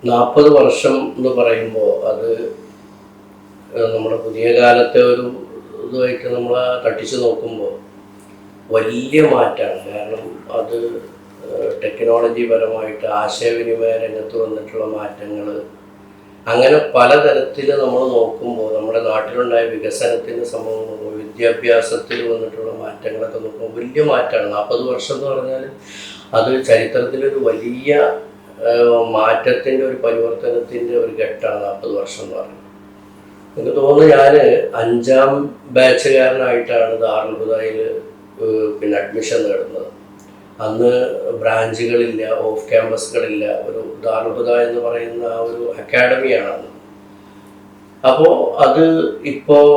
40 വർഷം എന്ന് പറയുമ്പോൾ അത് നമ്മുടെ പുതിയ കാലത്തെ ഒരു ഇതുമായിട്ട് നമ്മൾ തട്ടിച്ചു നോക്കുമ്പോൾ വലിയ മാറ്റമാണ്. കാരണം അത് ടെക്നോളജി പരമായിട്ട് ആശയവിനിമയ രംഗത്ത് വന്നിട്ടുള്ള മാറ്റങ്ങൾ, അങ്ങനെ പലതരത്തിൽ നമ്മൾ നോക്കുമ്പോൾ നമ്മുടെ നാട്ടിലുണ്ടായ വികസനത്തിൻ്റെ സംഭവം നോക്കുമ്പോൾ, വിദ്യാഭ്യാസത്തിൽ വന്നിട്ടുള്ള മാറ്റങ്ങളൊക്കെ നോക്കുമ്പോൾ വലിയ മാറ്റമാണ്. 40 വർഷം എന്ന് പറഞ്ഞാൽ അത് ചരിത്രത്തിലൊരു വലിയ മാറ്റത്തിൻ്റെ ഒരു പരിവർത്തനത്തിൻ്റെ ഒരു ഘട്ടമാണ് 40 വർഷം എന്ന് പറയുന്നത്. എനിക്ക് തോന്നുന്നു ഞാൻ 5ാം ബാച്ചുകാരനായിട്ടാണ് ദാറുൽ ഹുദയിൽ പിന്നെ അഡ്മിഷൻ നേടുന്നത്. അന്ന് ബ്രാഞ്ചുകളില്ല, ഓഫ് ക്യാമ്പസുകളില്ല. ഒരു ദാറുൽ ഹുദ എന്ന് പറയുന്ന ആ ഒരു അക്കാഡമിയാണ് അന്ന്. അപ്പോൾ അത് ഇപ്പോൾ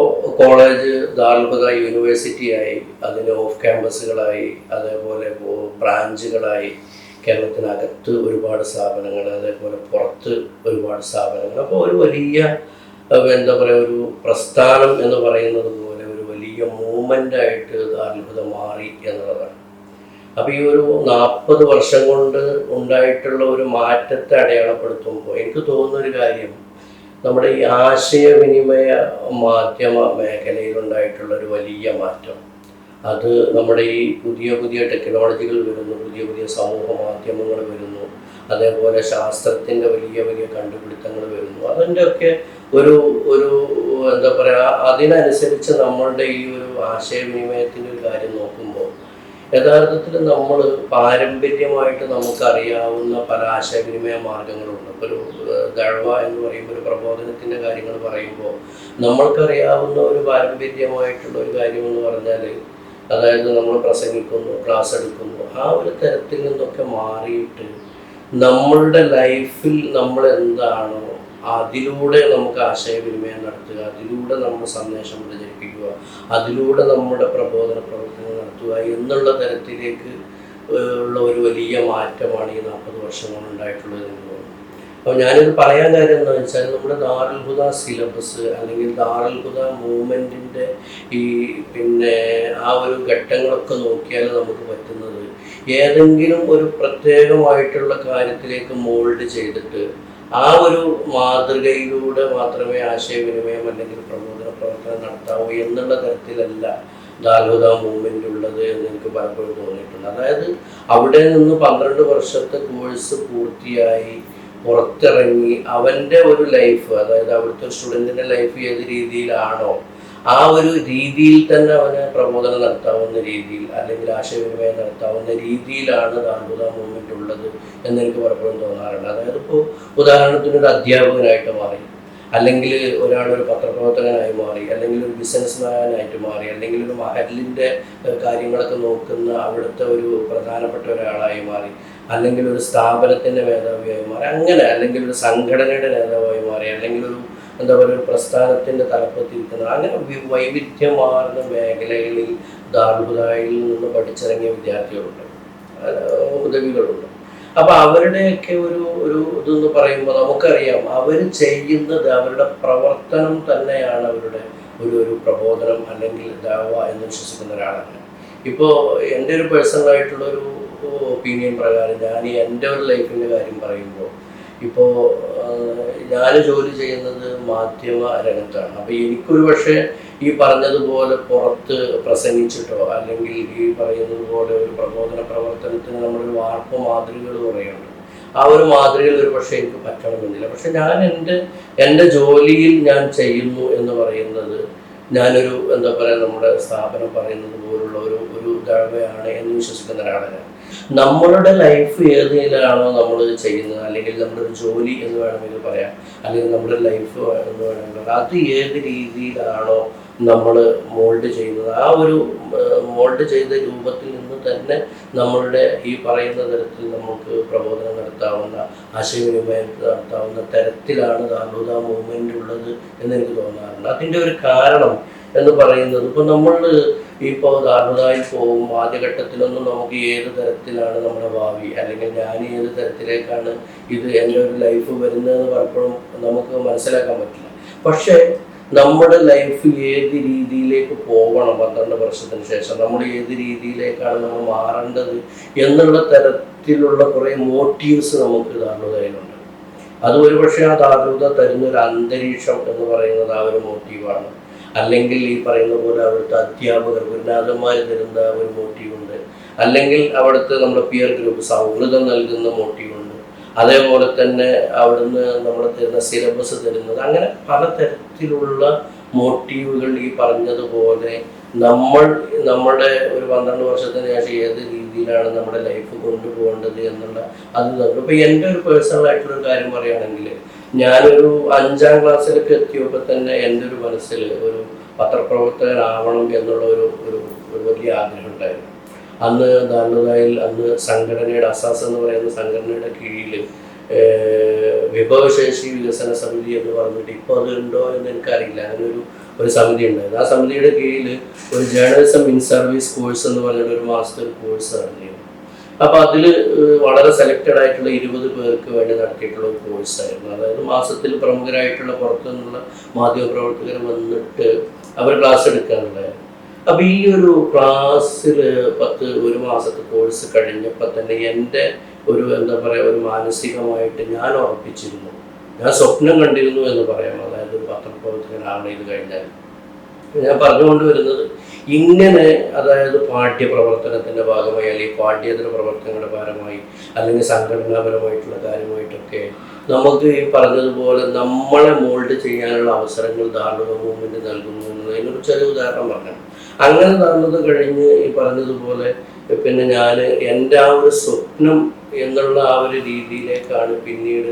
കോളേജ് ദാറുൽ ഹുദ യൂണിവേഴ്സിറ്റിയായി, അതിന് ഓഫ് ക്യാമ്പസുകളായി, അതേപോലെ ബ്രാഞ്ചുകളായി. കേരളത്തിനകത്ത് ഒരുപാട് സ്ഥാപനങ്ങൾ, അതേപോലെ പുറത്ത് ഒരുപാട് സ്ഥാപനങ്ങൾ. അപ്പോൾ ഒരു വലിയ എന്താ പറയുക, ഒരു പ്രസ്ഥാനം എന്ന് പറയുന്നത് പോലെ ഒരു വലിയ മൂവ്മെൻ്റായിട്ട് ദാറുൽ ഹുദ മാറി എന്നുള്ളതാണ്. അപ്പോൾ ഈ ഒരു 40 വർഷം കൊണ്ട് ഉണ്ടായിട്ടുള്ള ഒരു മാറ്റത്തെ അടയാളപ്പെടുത്തുമ്പോൾ എനിക്ക് തോന്നുന്നൊരു കാര്യം, നമ്മുടെ ഈ ആശയവിനിമയ മാധ്യമ മേഖലയിലുണ്ടായിട്ടുള്ള ഒരു വലിയ മാറ്റം, അത് നമ്മുടെ ഈ പുതിയ പുതിയ ടെക്നോളജികൾ വരുന്നു, പുതിയ പുതിയ സമൂഹ മാധ്യമങ്ങൾ വരുന്നു, അതേപോലെ ശാസ്ത്രത്തിൻ്റെ വലിയ വലിയ കണ്ടുപിടുത്തങ്ങൾ വരുന്നു. അതിൻ്റെയൊക്കെ ഒരു ഒരു എന്താ പറയുക, അതിനനുസരിച്ച് നമ്മളുടെ ഈ ഒരു ആശയവിനിമയത്തിൻ്റെ ഒരു കാര്യം നോക്കുമ്പോൾ യഥാർത്ഥത്തിൽ നമ്മൾ പാരമ്പര്യമായിട്ട് നമുക്കറിയാവുന്ന പല ആശയവിനിമയ മാർഗങ്ങളുണ്ട്. ഇപ്പോൾ ഒരു ദഅ്വ എന്ന് പറയുമ്പോൾ, ഒരു പ്രബോധനത്തിൻ്റെ കാര്യങ്ങൾ പറയുമ്പോൾ നമ്മൾക്കറിയാവുന്ന ഒരു പാരമ്പര്യമായിട്ടുള്ള ഒരു കാര്യമെന്ന് പറഞ്ഞാൽ, അതായത് നമ്മൾ പ്രസംഗിക്കുന്നു, ക്ലാസ് എടുക്കുന്നു, ആ ഒരു തരത്തിൽ നിന്നൊക്കെ മാറിയിട്ട് നമ്മളുടെ ലൈഫിൽ നമ്മൾ എന്താണോ അതിലൂടെ നമുക്ക് ആശയവിനിമയം നടത്തുക, അതിലൂടെ നമ്മൾ സന്ദേശം പ്രചരിപ്പിക്കുക, അതിലൂടെ നമ്മുടെ പ്രബോധന പ്രവർത്തനം നടത്തുക എന്നുള്ള തരത്തിലേക്ക് ഉള്ള ഒരു വലിയ മാറ്റമാണ് ഈ 40 വർഷം കൊണ്ടുണ്ടായിട്ടുള്ളത് എന്ന് തോന്നുന്നു. അപ്പോൾ ഞാനിത് പറയാൻ കാര്യം എന്താണെന്ന് വെച്ചാൽ, നമ്മുടെ ദാറുൽ ഹുദ സിലബസ് അല്ലെങ്കിൽ ദാറുൽ ഹുദ മൂവ്മെൻറ്റിൻ്റെ ഈ പിന്നെ ആ ഒരു ഘട്ടങ്ങളൊക്കെ നോക്കിയാൽ നമുക്ക് പറ്റുന്നത്, ഏതെങ്കിലും ഒരു പ്രത്യേകമായിട്ടുള്ള കാര്യത്തിലേക്ക് മോൾഡ് ചെയ്തിട്ട് ആ ഒരു മാതൃകയിലൂടെ മാത്രമേ ആശയവിനിമയം അല്ലെങ്കിൽ പ്രബോധന പ്രവർത്തനം നടത്താവൂ എന്നുള്ള തരത്തിലല്ല ദാറുൽ ഹുദ മൂവ്മെൻ്റ് ഉള്ളത് എന്ന് എനിക്ക് പലപ്പോഴും തോന്നിയിട്ടുണ്ട്. അതായത് അവിടെ നിന്ന് 12 വർഷത്തെ കോഴ്സ് പൂർത്തിയായി പുറത്തിറങ്ങി അവൻ്റെ ഒരു ലൈഫ്, അതായത് അവിടുത്തെ സ്റ്റുഡൻറ്റിൻ്റെ ലൈഫ് ഏത് രീതിയിലാണോ ആ ഒരു രീതിയിൽ തന്നെ അവന് പ്രബോധനം നടത്താവുന്ന രീതിയിൽ അല്ലെങ്കിൽ ആശയവിനിമയം നടത്താവുന്ന രീതിയിലാണ് ദാറുൽ ഹുദ മൂവ്മെൻ്റ് ഉള്ളത് എന്ന് എനിക്ക് പലപ്പോഴും തോന്നാറുണ്ട്. അതായത് ഇപ്പോൾ ഉദാഹരണത്തിന് ഒരു അധ്യാപകനായിട്ട് മാറി, അല്ലെങ്കിൽ ഒരാളൊരു പത്രപ്രവർത്തകനായി മാറി, അല്ലെങ്കിൽ ഒരു ബിസിനസ്മാനായിട്ട് മാറി, അല്ലെങ്കിൽ ഒരു മഹലിൻ്റെ കാര്യങ്ങളൊക്കെ നോക്കുന്ന അവിടുത്തെ ഒരു പ്രധാനപ്പെട്ട ഒരാളായി മാറി, അല്ലെങ്കിൽ ഒരു സ്ഥാപനത്തിൻ്റെ മേധാവിയായി മാറി, അങ്ങനെ, അല്ലെങ്കിൽ ഒരു സംഘടനയുടെ നേതാവായി മാറി, അല്ലെങ്കിൽ ഒരു എന്താ പറയുക ഒരു പ്രസ്ഥാനത്തിൻ്റെ തലപ്പത്തിരിക്കുന്നത്, അങ്ങനെ വൈവിധ്യമാർന്ന മേഖലകളിൽ ദാറുൽ ഹുദയിൽ നിന്ന് പഠിച്ചിറങ്ങിയ വിദ്യാർത്ഥികളുണ്ട്, ഉദവികളുണ്ട്. അപ്പോൾ അവരുടെയൊക്കെ ഒരു ഒരു ഇതെന്ന് പറയുമ്പോൾ നമുക്കറിയാം, അവർ ചെയ്യുന്നത് അവരുടെ പ്രവർത്തനം തന്നെയാണ് അവരുടെ ഒരു ഒരു പ്രബോധനം അല്ലെങ്കിൽ ദഅ്വ എന്ന് വിശ്വസിക്കുന്ന ഒരാളാണ്. ഇപ്പോൾ എൻ്റെ ഒരു പേഴ്സണലായിട്ടുള്ളൊരു ഒപ്പീനിയൻ പ്രകാരം ഞാൻ എൻ്റെ ഒരു ലൈഫിൻ്റെ കാര്യം പറയുമ്പോൾ, ഇപ്പോൾ ഞാൻ ജോലി ചെയ്യുന്നത് മാധ്യമ രംഗത്താണ്. അപ്പോൾ എനിക്കൊരു പക്ഷേ ഈ പറഞ്ഞതുപോലെ പുറത്ത് പ്രസംഗിച്ചിട്ടോ അല്ലെങ്കിൽ ഈ പറയുന്നത് പോലെ ഒരു പ്രബോധന പ്രവർത്തനത്തിന് നമ്മളൊരു വാർപ്പ് മാതൃകകൾ പറയുന്നുണ്ട്, ആ ഒരു മാതൃകയിൽ ഒരു പക്ഷേ എനിക്ക് പറ്റണമെന്നില്ല. പക്ഷെ ഞാൻ എൻ്റെ ജോലിയിൽ ഞാൻ ചെയ്യുന്നു എന്ന് പറയുന്നത്, ഞാനൊരു എന്താ പറയുക, നമ്മുടെ സ്ഥാപനം പറയുന്നത് പോലുള്ള ഒരു ഒരു ദഅ്വയാണ് എന്ന് വിശ്വസിക്കുന്ന ഒരാളാണ്. നമ്മളുടെ ലൈഫ് ഏതിലാണോ നമ്മൾ ചെയ്യുന്നത്, അല്ലെങ്കിൽ നമ്മുടെ ഒരു ജോലി എന്ന് വേണമെങ്കിൽ പറയാം, അല്ലെങ്കിൽ നമ്മുടെ ലൈഫ് എന്ന് വേണമെങ്കിൽ പറയാം, അത് ഏത് രീതിയിലാണോ നമ്മൾ മോൾഡ് ചെയ്യുന്നത്, ആ ഒരു മോൾഡ് ചെയ്ത രൂപത്തിൽ നിന്ന് തന്നെ നമ്മളുടെ ഈ പറയുന്ന തരത്തിൽ നമുക്ക് പ്രബോധനം നടത്താവുന്ന, ആശയവിനിമയം നടത്താവുന്ന തരത്തിലാണ് ദാറുൽ ഹുദ മൂവ്മെൻ്റ് ഉള്ളത് എന്ന് എനിക്ക് തോന്നാറുണ്ട്. അതിൻ്റെ ഒരു കാരണം എന്ന് പറയുന്നത്, ഇപ്പോൾ നമ്മൾ ഇപ്പോൾ ദാറുൽ ഹുദയിൽ പോകും ആദ്യഘട്ടത്തിലൊന്നും നമുക്ക് ഏത് തരത്തിലാണ് നമ്മുടെ ഭാവി, അല്ലെങ്കിൽ ഞാൻ ഏത് തരത്തിലേക്കാണ് ഇത് എൻ്റെ ഒരു ലൈഫ് വരുന്നതെന്ന് പലപ്പോഴും നമുക്ക് മനസ്സിലാക്കാൻ പറ്റില്ല. പക്ഷേ നമ്മുടെ ലൈഫ് ഏത് രീതിയിലേക്ക് പോകണം, 12 വർഷത്തിന് ശേഷം നമ്മൾ ഏത് രീതിയിലേക്കാണ് നമ്മൾ മാറേണ്ടത് എന്നുള്ള തരത്തിലുള്ള കുറേ മോട്ടീവ്സ് നമുക്ക് ദാറുൽ ഹുദയിലുണ്ട്. അത് ഒരുപക്ഷെ ആ ദാരുത തരുന്നൊരു അന്തരീക്ഷം എന്ന് പറയുന്നത് ആ ഒരു മോട്ടീവാണ്. അല്ലെങ്കിൽ ഈ പറയുന്ന പോലെ അവിടുത്തെ അധ്യാപകർ ഗുരുനാഥന്മാർ തരുന്ന ഒരു മോട്ടീവുണ്ട്, അല്ലെങ്കിൽ അവിടുത്തെ നമ്മുടെ പിയർ ഗ്രൂപ്പ് സൗഹൃദം നൽകുന്ന മോട്ടീവുണ്ട്, അതേപോലെ തന്നെ അവിടുന്ന് നമ്മൾ തരുന്ന സിലബസ് തരുന്നത്, അങ്ങനെ പലതരത്തിലുള്ള മോട്ടീവുകൾ ഈ പറഞ്ഞതുപോലെ നമ്മുടെ ഒരു 12 വർഷത്തിന് ശേഷം ഏത് രീതിയിലാണ് നമ്മുടെ ലൈഫ് കൊണ്ടുപോകേണ്ടത് എന്നുള്ള അത് തന്നു. ഇപ്പം എൻ്റെ ഒരു പേഴ്സണൽ ആയിട്ടുള്ളൊരു കാര്യം പറയുകയാണെങ്കിൽ, ഞാനൊരു 5ാം ക്ലാസ്സിലൊക്കെ എത്തിയപ്പോൾ തന്നെ എൻ്റെ ഒരു മനസ്സിൽ ഒരു പത്രപ്രവർത്തകനാവണം എന്നുള്ള ഒരു ഒരു വലിയ ആഗ്രഹം ഉണ്ടായിരുന്നു. അന്ന് അന്ന് സംഘടനയുടെ അസാസ് എന്ന് പറയുന്ന സംഘടനയുടെ കീഴിൽ വിഭവശേഷി വികസന സമിതി എന്ന് പറഞ്ഞിട്ട് ഇപ്പോൾ അതുണ്ടോ എന്ന് എനിക്കറിയില്ല, അങ്ങനെ ഒരു സമിതി ഉണ്ടായിരുന്നു. ആ സമിതിയുടെ കീഴിൽ ഒരു ജേർണലിസം ഇൻ സർവീസ് കോഴ്സ് എന്ന് പറഞ്ഞിട്ട് ഒരു മാസത്തെ ഒരു കോഴ്സ് നടന്നിരുന്നു. അപ്പോൾ അതിൽ വളരെ സെലക്റ്റഡ് ആയിട്ടുള്ള 20 പേർക്ക് വേണ്ടി നടത്തിയിട്ടുള്ള ഒരു കോഴ്സായിരുന്നു. അതായത് മാസത്തിൽ പ്രമുഖരായിട്ടുള്ള പുറത്തു നിന്നുള്ള മാധ്യമപ്രവർത്തകർ വന്നിട്ട് അവർ ക്ലാസ് എടുക്കാനുണ്ടായിരുന്നു. അപ്പോൾ ഈ ഒരു ക്ലാസ്സിൽ ഒരു മാസത്തെ കോഴ്സ് കഴിഞ്ഞപ്പോൾ തന്നെ എൻ്റെ എന്താ പറയുക, ഒരു മാനസികമായിട്ട് ഞാൻ ഉറപ്പിച്ചിരുന്നു, ഞാൻ സ്വപ്നം കണ്ടിരുന്നു എന്ന് പറയാം. അതായത് ഒരു പത്രപ്രവർത്തകനാണ് ഇത് കഴിഞ്ഞാൽ. ഞാൻ പറഞ്ഞുകൊണ്ട് വരുന്നത്, ഇങ്ങനെ അതായത് പാഠ്യപ്രവർത്തനത്തിൻ്റെ ഭാഗമായി അല്ലെങ്കിൽ പാഠ്യേതര പ്രവർത്തനങ്ങളുടെ ഭാഗമായി അല്ലെങ്കിൽ സംഘടനാപരമായിട്ടുള്ള കാര്യമായിട്ടൊക്കെ നമുക്ക് ഈ പറഞ്ഞതുപോലെ നമ്മളെ മോൾഡ് ചെയ്യാനുള്ള അവസരങ്ങൾ ദാരുണ മൂവ്മെൻറ്റ് നൽകുന്നു എന്നതിനൊരു ചെറിയ ഉദാഹരണം പറഞ്ഞു. അങ്ങനെ നടന്നത് കഴിഞ്ഞ് ഈ പറഞ്ഞതുപോലെ പിന്നെ ഞാൻ എൻ്റെ ആ ഒരു സ്വപ്നം എന്നുള്ള ആ ഒരു രീതിയിലേക്കാണ് പിന്നീട്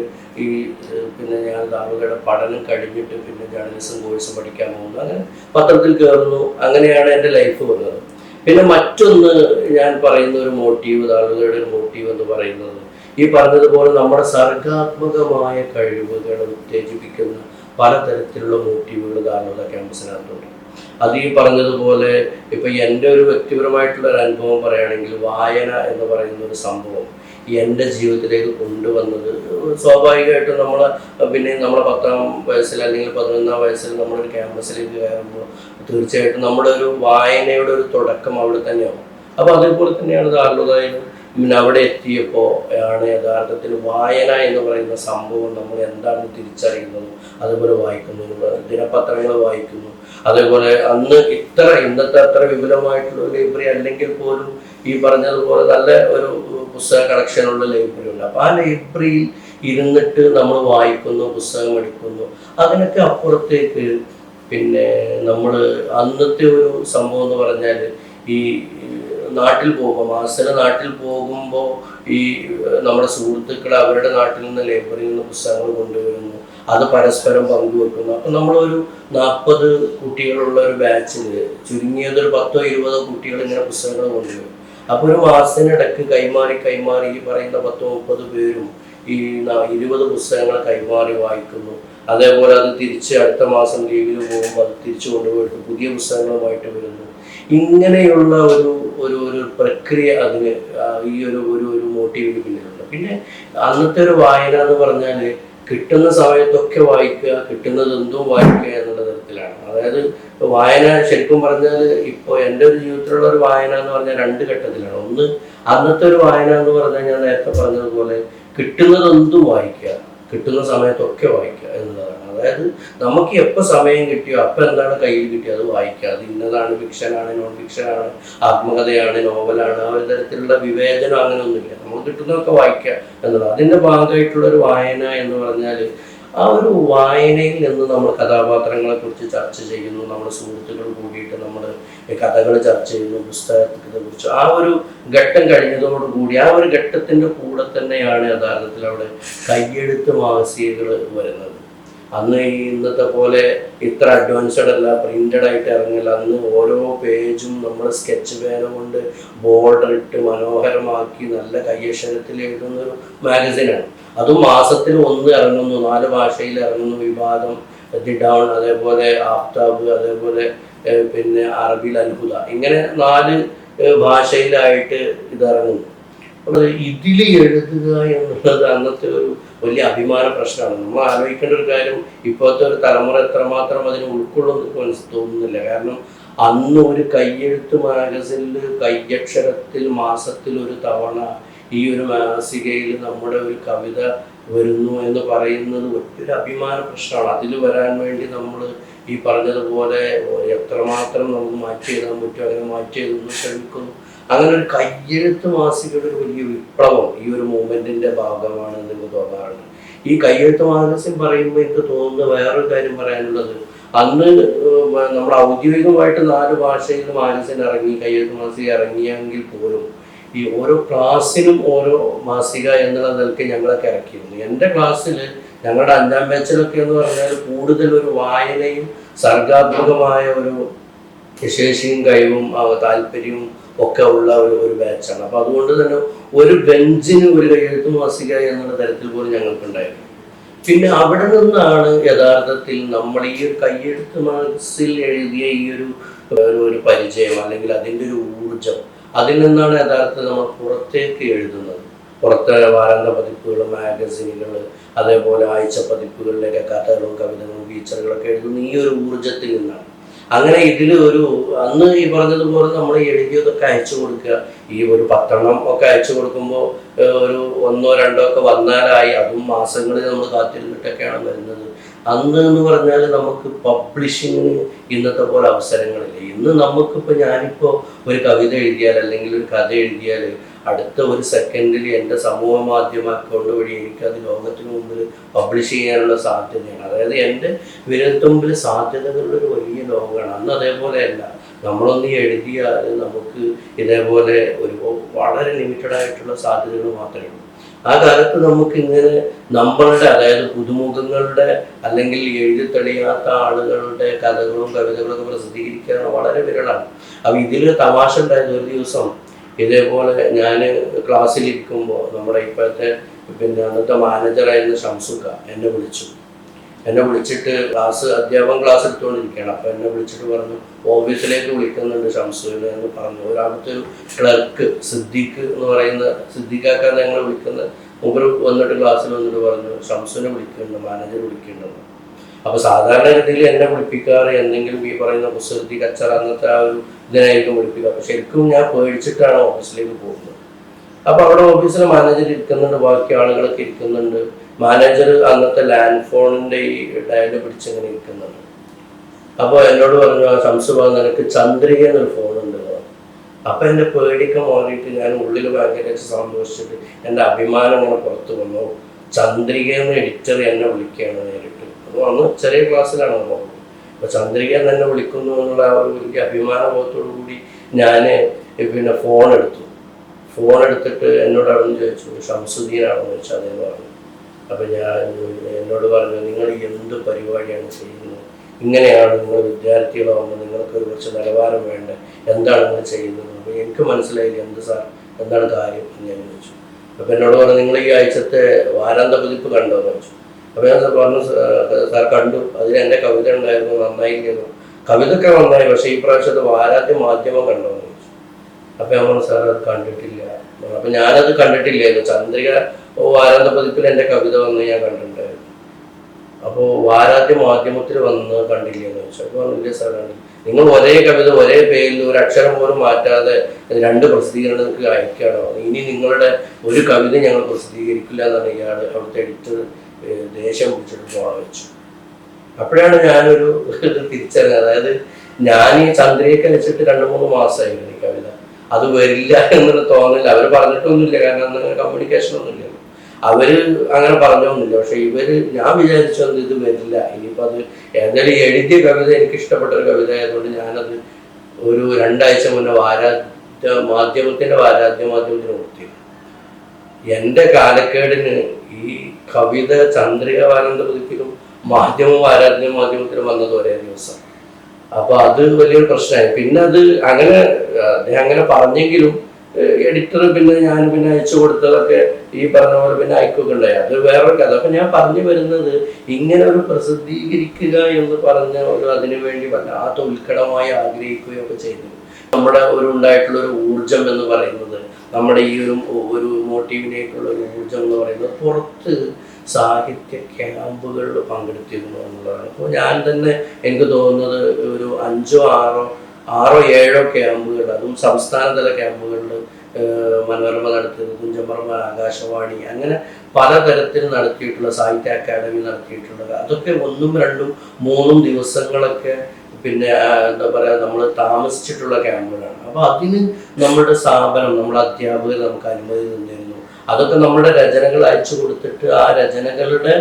പിന്നെ ഞാൻ ദാറുകയുടെ പഠനം കഴിഞ്ഞിട്ട് പിന്നെ ജേർണലിസം കോഴ്സ് പഠിക്കാൻ പോകുന്നു. അങ്ങനെ പത്രത്തിൽ കയറുന്നു. അങ്ങനെയാണ് എൻ്റെ ലൈഫ് വന്നത്. പിന്നെ മറ്റൊന്ന് ഞാൻ പറയുന്ന ഒരു മോട്ടീവ്, ദാറുകയുടെ ഒരു മോട്ടീവ് എന്ന് പറയുന്നത്, ഈ പറഞ്ഞതുപോലെ നമ്മുടെ സർഗാത്മകമായ കഴിവുകളെ ഉത്തേജിപ്പിക്കുന്ന പലതരത്തിലുള്ള മോട്ടീവുകൾ ദാറുക ക്യാമ്പസിനകത്തുണ്ട്. അത് ഈ പറഞ്ഞതുപോലെ ഇപ്പം എൻ്റെ ഒരു വ്യക്തിപരമായിട്ടുള്ള ഒരു അനുഭവം പറയുകയാണെങ്കിൽ, വായന എന്ന് പറയുന്ന ഒരു സംഭവം എൻ്റെ ജീവിതത്തിലേക്ക് കൊണ്ടുവന്നത് സ്വാഭാവികമായിട്ടും പിന്നെ നമ്മളെ 10ാം വയസ്സിൽ അല്ലെങ്കിൽ 11ാം വയസ്സിൽ നമ്മളൊരു ക്യാമ്പസിലേക്ക് കയറുമ്പോൾ തീർച്ചയായിട്ടും നമ്മുടെ ഒരു വായനയുടെ ഒരു തുടക്കം അവിടെ തന്നെയാവും. അപ്പോൾ അതേപോലെ തന്നെയാണ് ദാറുകയിലും പിന്നെ അവിടെ എത്തിയപ്പോൾ ആണ് യഥാർത്ഥത്തിൽ വായന എന്ന് പറയുന്ന സംഭവം നമ്മൾ എന്താണെന്ന് തിരിച്ചറിയുന്നത്. അതുപോലെ വായിക്കുന്നു, ദിനപത്രങ്ങൾ വായിക്കുന്നു. അതേപോലെ അന്ന് ഇന്നത്തെ അത്ര വിപുലമായിട്ടുള്ള ലൈബ്രറി അല്ലെങ്കിൽ പോലും ഈ പറഞ്ഞതുപോലെ നല്ല ഒരു പുസ്തക കളക്ഷനുള്ള ലൈബ്രറി ഉണ്ട്. അപ്പോൾ ആ ലൈബ്രറിയിൽ ഇരുന്നിട്ട് നമ്മൾ വായിക്കുന്നു, പുസ്തകം എടുക്കുന്നു. അതിനൊക്കെ അപ്പുറത്തേക്ക് പിന്നെ നമ്മൾ അന്നത്തെ ഒരു സംഭവം എന്ന് പറഞ്ഞാൽ, ഈ നാട്ടിൽ പോകുമ്പോൾ നാട്ടിൽ പോകുമ്പോൾ ഈ നമ്മുടെ സുഹൃത്തുക്കൾ അവരുടെ നാട്ടിൽ നിന്ന് ലൈബ്രറിയിൽ നിന്ന് പുസ്തകങ്ങൾ കൊണ്ടുവരുന്നു, അത് പരസ്പരം പങ്കുവെക്കുന്നു. അപ്പം നമ്മളൊരു 40 കുട്ടികളുള്ള ഒരു ബാച്ചിൽ ചുരുങ്ങിയതൊരു 10-20 കുട്ടികൾ ഇങ്ങനെ പുസ്തകങ്ങൾ കൊണ്ടുവരും. അപ്പോൾ ഒരു മാസത്തിനിടയ്ക്ക് കൈമാറി ഈ പറയുന്ന 10-30 പേരും ഈ 20 പുസ്തകങ്ങൾ കൈമാറി വായിക്കുന്നു. അതേപോലെ അത് തിരിച്ച് അടുത്ത മാസം ലീവിൽ പോകുമ്പോൾ അത് തിരിച്ചു കൊണ്ടുപോയിട്ട് പുതിയ പുസ്തകങ്ങളുമായിട്ട് വരുന്നു. ഇങ്ങനെയുള്ള ഒരു പ്രക്രിയ അതിന് ഈ ഒരു മോട്ടീവിന് പിന്നിലുണ്ട്. പിന്നെ അന്നത്തെ ഒരു വായന എന്ന് പറഞ്ഞാൽ കിട്ടുന്ന സമയത്തൊക്കെ വായിക്കുക, കിട്ടുന്നത് എന്തും വായിക്കുക എന്നുള്ള തരത്തിലാണ്. അതായത് വായന ശരിക്കും പറഞ്ഞാൽ ഇപ്പോൾ എൻ്റെ ഒരു ജീവിതത്തിലുള്ള ഒരു വായന എന്ന് പറഞ്ഞാൽ 2 ഘട്ടത്തിലാണ്. ഒന്ന്, അന്നത്തെ ഒരു വായന എന്ന് പറഞ്ഞാൽ ഞാൻ നേരത്തെ പറഞ്ഞതുപോലെ കിട്ടുന്നത് എന്തും വായിക്കുക, കിട്ടുന്ന സമയത്തൊക്കെ വായിക്കുക എന്നുള്ളതാണ്. അതായത് നമുക്ക് എപ്പോൾ സമയം കിട്ടിയോ അപ്പോൾ എന്താണ് കയ്യിൽ കിട്ടിയോ അത് വായിക്കുക. അത് ഇന്നതാണ്, ഫിക്ഷനാണ്, നോൺ ഫിക്ഷനാണ്, ആത്മകഥയാണ്, നോവലാണ്, ആ ഒരു തരത്തിലുള്ള വിവേചനം അങ്ങനെയൊന്നുമില്ല. നമുക്ക് കിട്ടുന്നതൊക്കെ വായിക്കുക എന്നുള്ളത്. അതിൻ്റെ ഭാഗമായിട്ടുള്ളൊരു വായന എന്ന് പറഞ്ഞാൽ ആ ഒരു വായനയിൽ നിന്ന് നമ്മൾ കഥാപാത്രങ്ങളെ കുറിച്ച് ചർച്ച ചെയ്യുന്നു, നമ്മുടെ സുഹൃത്തുക്കൾ കൂടിയിട്ട് നമ്മൾ കഥകൾ ചർച്ച ചെയ്യുന്നു, പുസ്തകത്തെ കുറിച്ച്. ആ ഒരു ഘട്ടം കഴിഞ്ഞതോടുകൂടി ആ ഒരു ഘട്ടത്തിൻ്റെ കൂടെ തന്നെയാണ് യഥാർത്ഥത്തിൽ അവിടെ കയ്യെഴുത്ത് മാസികകൾ വരുന്നത്. അന്ന് ഇന്നത്തെ പോലെ ഇത്ര അഡ്വാൻസ്ഡ് അല്ല, പ്രിന്റഡ് ആയിട്ട് ഇറങ്ങില്ല. അന്ന് ഓരോ പേജും നമ്മൾ സ്കെച്ച് പേന കൊണ്ട് ബോർഡർ ഇട്ട് മനോഹരമാക്കി നല്ല കയ്യക്ഷരത്തിൽ എഴുതുന്നൊരു മാഗസിനാണ്. അതും മാസത്തിൽ 1 ഇറങ്ങുന്നു, 4 ഭാഷയിൽ ഇറങ്ങുന്നു. വിഭാഗം, ദി ഡൗൺ, അതേപോലെ ആഫ്താബ്, അതേപോലെ പിന്നെ അറബിൽ അൽഹുദ, ഇങ്ങനെ 4 ഭാഷയിലായിട്ട് ഇതിറങ്ങുന്നു. അപ്പോൾ ഇതിൽ എഴുതുക എന്നുള്ളത് അന്നത്തെ ഒരു വലിയ അഭിമാന പ്രശ്നമാണ്. നമ്മൾ ആലോചിക്കേണ്ട ഒരു കാര്യം, ഇപ്പോഴത്തെ ഒരു തലമുറ എത്രമാത്രം അതിന് ഉൾക്കൊള്ളുന്നു തോന്നുന്നില്ല. കാരണം അന്ന് ഒരു കയ്യെഴുത്ത് മാഗസിനിൽ കയ്യക്ഷരത്തിൽ മാസത്തിൽ 1 തവണ ഈ ഒരു മാസികയിൽ നമ്മുടെ ഒരു കവിത വരുന്നു എന്ന് പറയുന്നത് വലിയൊരു അഭിമാന പ്രശ്നമാണ്. അതിൽ വരാൻ വേണ്ടി നമ്മൾ ഈ പറഞ്ഞതുപോലെ എത്രമാത്രം നമുക്ക് മാറ്റി എഴുതാൻ പറ്റും അങ്ങനെ മാറ്റി എഴുതുന്നു, ശ്രമിക്കുന്നു. അങ്ങനെ ഒരു കയ്യെഴുത്ത് മാസികയുടെ ഒരു വലിയ വിപ്ലവം ഈ ഒരു മൂവ്മെന്റിന്റെ ഭാഗമാണ് എന്ന് എനിക്ക് തോന്നാറുണ്ട്. ഈ കയ്യെഴുത്ത് മാഗസിൻ പറയുമ്പോൾ എനിക്ക് തോന്നുന്ന വേറൊരു കാര്യം പറയാനുള്ളത്, അന്ന് നമ്മൾ ഔദ്യോഗികമായിട്ട് 4 ഭാഷയിൽ മാഗസിൻ ഇറങ്ങി, കയ്യെഴുത്ത് മാസിക ഇറങ്ങിയെങ്കിൽ പോലും ഈ ഓരോ ക്ലാസ്സിനും ഓരോ മാസിക എന്നുള്ള നിലയ്ക്ക് ഞങ്ങളൊക്കെ ഇറക്കിയിരുന്നു. എൻ്റെ ക്ലാസ്സിൽ ഞങ്ങളുടെ 5ാം ബാച്ചിലൊക്കെ എന്ന് പറഞ്ഞാൽ കൂടുതൽ ഒരു വായനയും സർഗാത്മകമായ ഒരു ശേഷിയും കഴിവും താല്പര്യവും ഒക്കെ ഉള്ള ഒരു ബാച്ചാണ്. അപ്പം അതുകൊണ്ട് തന്നെ ഒരു ബെഞ്ചിന് ഒരു കയ്യെഴുത്ത് മാസിക എന്നുള്ള തരത്തിൽ പോലും ഞങ്ങൾക്കുണ്ടായിരുന്നു. പിന്നെ അവിടെ നിന്നാണ് യഥാർത്ഥത്തിൽ നമ്മൾ ഈ ഒരു കയ്യെഴുത്ത് മനസ്സിൽ എഴുതിയ ഈ ഒരു പരിചയം അല്ലെങ്കിൽ അതിൻ്റെ ഒരു ഊർജം, അതിൽ നിന്നാണ് യഥാർത്ഥത്തിൽ നമ്മൾ പുറത്തേക്ക് എഴുതുന്നത്. പുറത്തെ വാരാന്ത പതിപ്പുകൾ, മാഗസിനുകൾ, അതേപോലെ ആഴ്ച പതിപ്പുകളിലേക്ക് കഥകളും കവിതകളും ഫീച്ചറുകളൊക്കെ എഴുതുന്ന ഈ ഒരു ഊർജത്തിൽ നിന്നാണ്. അങ്ങനെ ഇതിൽ അന്ന് ഈ പറഞ്ഞതുപോലെ നമ്മൾ എഴുതിയതൊക്കെ അയച്ചു കൊടുക്കുക. ഈ ഒരു 10 ഒക്കെ അയച്ചു കൊടുക്കുമ്പോൾ ഒരു 1 2 ഒക്കെ വന്നാലായി. അതും മാസങ്ങളിൽ നമ്മൾ കാത്തിരുന്നിട്ടൊക്കെയാണ് വരുന്നത്. അന്ന് എന്ന് പറഞ്ഞാൽ നമുക്ക് പബ്ലിഷിങ്ങിന് ഇന്നത്തെ പോലെ അവസരങ്ങളില്ല. ഇന്ന് നമുക്കിപ്പോൾ ഞാനിപ്പോൾ ഒരു കവിത എഴുതിയാൽ അല്ലെങ്കിൽ ഒരു കഥ എഴുതിയാൽ അടുത്ത ഒരു സെക്കൻഡിൽ എൻ്റെ സമൂഹ മാധ്യമ അക്കൗണ്ട് വഴി എനിക്കത് ലോകത്തിന് മുമ്പിൽ പബ്ലിഷ് ചെയ്യാനുള്ള സാധ്യതയാണ്. അതായത് എൻ്റെ വിരൽത്തുമ്പിൽ സാധ്യതകളുടെ ഒരു വലിയ ലോകമാണ്. അന്ന് അതേപോലെയല്ല. നമ്മളൊന്ന് എഴുതിയാൽ നമുക്ക് ഇതേപോലെ വളരെ ലിമിറ്റഡ് ആയിട്ടുള്ള സാധ്യതകൾ മാത്രമേ ഉള്ളൂ. ആ കാലത്ത് നമുക്കിങ്ങനെ നമ്മളുടെ, അതായത് പുതുമുഖങ്ങളുടെ അല്ലെങ്കിൽ എഴുതി തെളിയാത്ത ആളുകളുടെ കഥകളും കവിതകളൊക്കെ പ്രസിദ്ധീകരിക്കാൻ വളരെ വിരളാണ്. അപ്പം ഇതിൽ തമാശ ഉണ്ടായത്, ഒരു ദിവസം ഇതേപോലെ ഞാൻ ക്ലാസ്സിലിരിക്കുമ്പോൾ നമ്മുടെ ഇപ്പോഴത്തെ അന്നത്തെ മാനേജറായിരുന്ന ഷംസുക്ക എന്നെ വിളിച്ചിട്ട് അധ്യാപകൻ ക്ലാസ് എടുത്തുകൊണ്ടിരിക്കുകയാണ്. അപ്പോൾ എന്നെ വിളിച്ചിട്ട് പറഞ്ഞു, ഓഫീസിലേക്ക് വിളിക്കുന്നുണ്ട് ഷംസുവിനെ എന്ന് പറഞ്ഞു. ഒരാമത്തെ ഒരു ക്ലർക്ക് സിദ്ദീഖ് എന്ന് പറയുന്ന സിദ്ദീഖാക്കാൻ ഞങ്ങൾ വിളിക്കുന്ന മുമ്പ് വന്നിട്ട് ക്ലാസ്സിൽ വന്നിട്ട് പറഞ്ഞു, ഷംസുവിനെ വിളിക്കുന്നുണ്ട്, മാനേജർ വിളിക്കുന്നുണ്ട്. അപ്പോൾ സാധാരണ രീതിയിൽ എന്നെ വിളിപ്പിക്കാറ് എന്തെങ്കിലും ഈ പറയുന്ന കുസൃതി കച്ചറ അന്നത്തെ ആ ഒരു ഇതിനായിരിക്കും വിളിപ്പിക്കുക. അപ്പോൾ ശരിക്കും ഞാൻ പേടിച്ചിട്ടാണ് ഓഫീസിലേക്ക് പോകുന്നത്. അപ്പോൾ അവിടെ ഓഫീസിലെ മാനേജർ ഇരിക്കുന്നുണ്ട്, ബാക്കി ആളുകളൊക്കെ ഇരിക്കുന്നുണ്ട്. മാനേജർ അന്നത്തെ ലാൻഡ് ഫോണിൻ്റെ ഈ ഡയൽ പിടിച്ചിങ്ങനെ ഇരിക്കുന്നുണ്ട്. അപ്പോൾ എന്നോട് പറഞ്ഞു, ആ ഷംസു പറഞ്ഞു, നിനക്ക് ചന്ദ്രിക എന്നൊരു ഫോണുണ്ട്. അപ്പം എൻ്റെ പേടിയൊക്കെ മാറിയിട്ട് ഞാൻ ഉള്ളിൽ ഭയങ്കര സന്തോഷിച്ചിട്ട് എൻ്റെ അഭിമാനം ഇങ്ങനെ പുറത്തു വന്നു. ചന്ദ്രിക എന്ന എഡിറ്റർ എന്നെ വിളിക്കുകയാണ് നേരിട്ട്. അപ്പോൾ അന്ന് ചെറിയ ക്ലാസ്സിലാണ് പോകുന്നത്. അപ്പോൾ ചന്ദ്രിക എന്നെ വിളിക്കുന്നു എന്നുള്ള ആ ഒരു വലിയ അഭിമാനബോധത്തോടു കൂടി ഞാൻ പിന്നെ ഫോൺ എടുത്തിട്ട് എന്നോട് അവിടെ ചോദിച്ചു, ഷംസുദ്ദീനാണെന്ന് ചോദിച്ചാൽ അതേ പറഞ്ഞു. അപ്പം എന്നോട് പറഞ്ഞു, നിങ്ങൾ എന്ത് പരിപാടിയാണ് ചെയ്യുന്നത്? ഇങ്ങനെയാണ് നിങ്ങൾ വിദ്യാർത്ഥികളാകുമ്പോൾ നിങ്ങൾക്കൊരു കുറച്ച് നിലവാരം വേണ്ടേ, എന്താണ് നിങ്ങൾ ചെയ്യുന്നത്? അപ്പോൾ എനിക്ക് മനസ്സിലായില്ല, എന്താണ് കാര്യം എന്ന് ഞാൻ ചോദിച്ചു. അപ്പോൾ എന്നോട് പറഞ്ഞു, നിങ്ങൾ ഈ ആഴ്ചത്തെ വാരാന്ത പതിപ്പ് കണ്ടോ എന്ന് ചോദിച്ചു. അപ്പോൾ ഞാൻ പറഞ്ഞു, സാർ കണ്ടു, അതിൽ എൻ്റെ കവിത ഉണ്ടായിരുന്നു, നന്നായിരുന്നു. കവിതയൊക്കെ നന്നായി, പക്ഷേ ഈ പ്രാവശ്യത്തെ വാരാന്ത്യ മാധ്യമം കണ്ടോ എന്ന് ചോദിച്ചു. അപ്പോൾ ഞാൻ പറഞ്ഞു, സാർ അത് കണ്ടിട്ടില്ല. അപ്പം ഞാനത് കണ്ടിട്ടില്ലായിരുന്നു. ചന്ദ്രിക വാരാന്ത പതിപ്പിൽ എൻ്റെ കവിത വന്ന് ഞാൻ കണ്ടിട്ടുണ്ടായിരുന്നു. അപ്പോൾ വാരാന്ത്യ മാധ്യമത്തിൽ വന്ന് കണ്ടില്ല എന്ന് ചോദിച്ചു. അപ്പോൾ പറഞ്ഞില്ല സാർ, നിങ്ങൾ ഒരേ കവിത ഒരേ പേരിൽ ഒരു അക്ഷരം പോലും മാറ്റാതെ 2 പ്രസിദ്ധീകരണങ്ങൾക്ക് അയക്കുകയാണോ? ഇനി നിങ്ങളുടെ ഒരു കവിത ഞങ്ങൾ പ്രസിദ്ധീകരിക്കില്ല എന്നാണ് ഇയാൾ അവിടുത്തെ എഡിറ്റർ ദേഷ്യം പിടിച്ചിട്ട് പോകാൻ വെച്ചു. അപ്പോഴാണ് ഞാനൊരു തിരിച്ചറിഞ്ഞത്. അതായത് ഞാൻ ഈ ചന്ദ്രയൊക്കെ വെച്ചിട്ട് 2-3 മാസമായിരുന്നു ഈ കവിത. അത് വരില്ല എന്നുള്ള തോന്നൽ അവർ പറഞ്ഞിട്ടൊന്നുമില്ല, കാരണം അന്ന് കമ്മ്യൂണിക്കേഷൻ ഒന്നുമില്ല. അവർ അങ്ങനെ പറഞ്ഞൊന്നുമില്ല. പക്ഷെ ഞാൻ വിചാരിച്ചത് ഇത് വരില്ല, ഇനിയിപ്പോൾ അത് ഏതായാലും എഴുതിയ കവിത എനിക്ക് ഇഷ്ടപ്പെട്ട ഒരു കവിത ആയതുകൊണ്ട് ഞാനത് ഒരു 2 ആഴ്ച മുന്നേ മാധ്യമത്തിന് കൊടുത്തിരുന്നു. എൻ്റെ കാലക്കേടിന് ഈ കവിത ചന്ദ്രിക വാരാന്ത പതിപ്പിലും മാധ്യമത്തിലും വന്നത് ഒരേ ദിവസം. അപ്പോൾ അത് വലിയൊരു പ്രശ്നമായി. പിന്നെ അത് അദ്ദേഹം അങ്ങനെ പറഞ്ഞെങ്കിലും എഡിറ്റർ ഞാൻ അയച്ചു കൊടുത്തതൊക്കെ ഈ പറഞ്ഞ പോലെ പിന്നെ അയക്കുകയൊക്കെ ഉണ്ടായി. അത് വേറൊരു കഥ. അപ്പം ഞാൻ പറഞ്ഞു വരുന്നത്, ഇങ്ങനെ ഒരു പ്രസിദ്ധീകരിക്കുക എന്ന് പറഞ്ഞ അതിനു വേണ്ടി വല്ലാത്ത ഉത്കടമായി ആഗ്രഹിക്കുകയൊക്കെ ചെയ്തു. നമ്മുടെ ഉണ്ടായിട്ടുള്ള ഒരു ഊർജം എന്ന് പറയുന്നത്, നമ്മുടെ ഈ ഒരു മോട്ടീവിനേക്കുള്ള ഒരു ഊർജം എന്ന് പറയുന്നത് പുറത്ത് സാഹിത്യ ക്യാമ്പുകളിൽ പങ്കെടുത്തിരുന്നു എന്നുള്ളതാണ്. അപ്പോൾ ഞാൻ തന്നെ എനിക്ക് തോന്നുന്നത് ഒരു 5-6 7 ക്യാമ്പുകൾ, അതും സംസ്ഥാനതല ക്യാമ്പുകളിൽ മനോരമ നടത്തിയത്, തുഞ്ചൻപറമ്പ് ആകാശവാണി, അങ്ങനെ പലതരത്തിൽ നടത്തിയിട്ടുള്ള സാഹിത്യ അക്കാദമി നടത്തിയിട്ടുള്ളത് അതൊക്കെ 1, 2, 3 ദിവസങ്ങളൊക്കെ പിന്നെ എന്താ പറയുക നമ്മൾ താമസിച്ചിട്ടുള്ള ക്യാമ്പുകളാണ്. അപ്പോൾ അതിന് നമ്മുടെ സ്ഥാപനം, നമ്മുടെ അധ്യാപകർ നമുക്ക് അനുമതി തന്നിരുന്നു. അതൊക്കെ നമ്മുടെ രചനകൾ അയച്ചു കൊടുത്തിട്ട് ആ രചനകളുടെ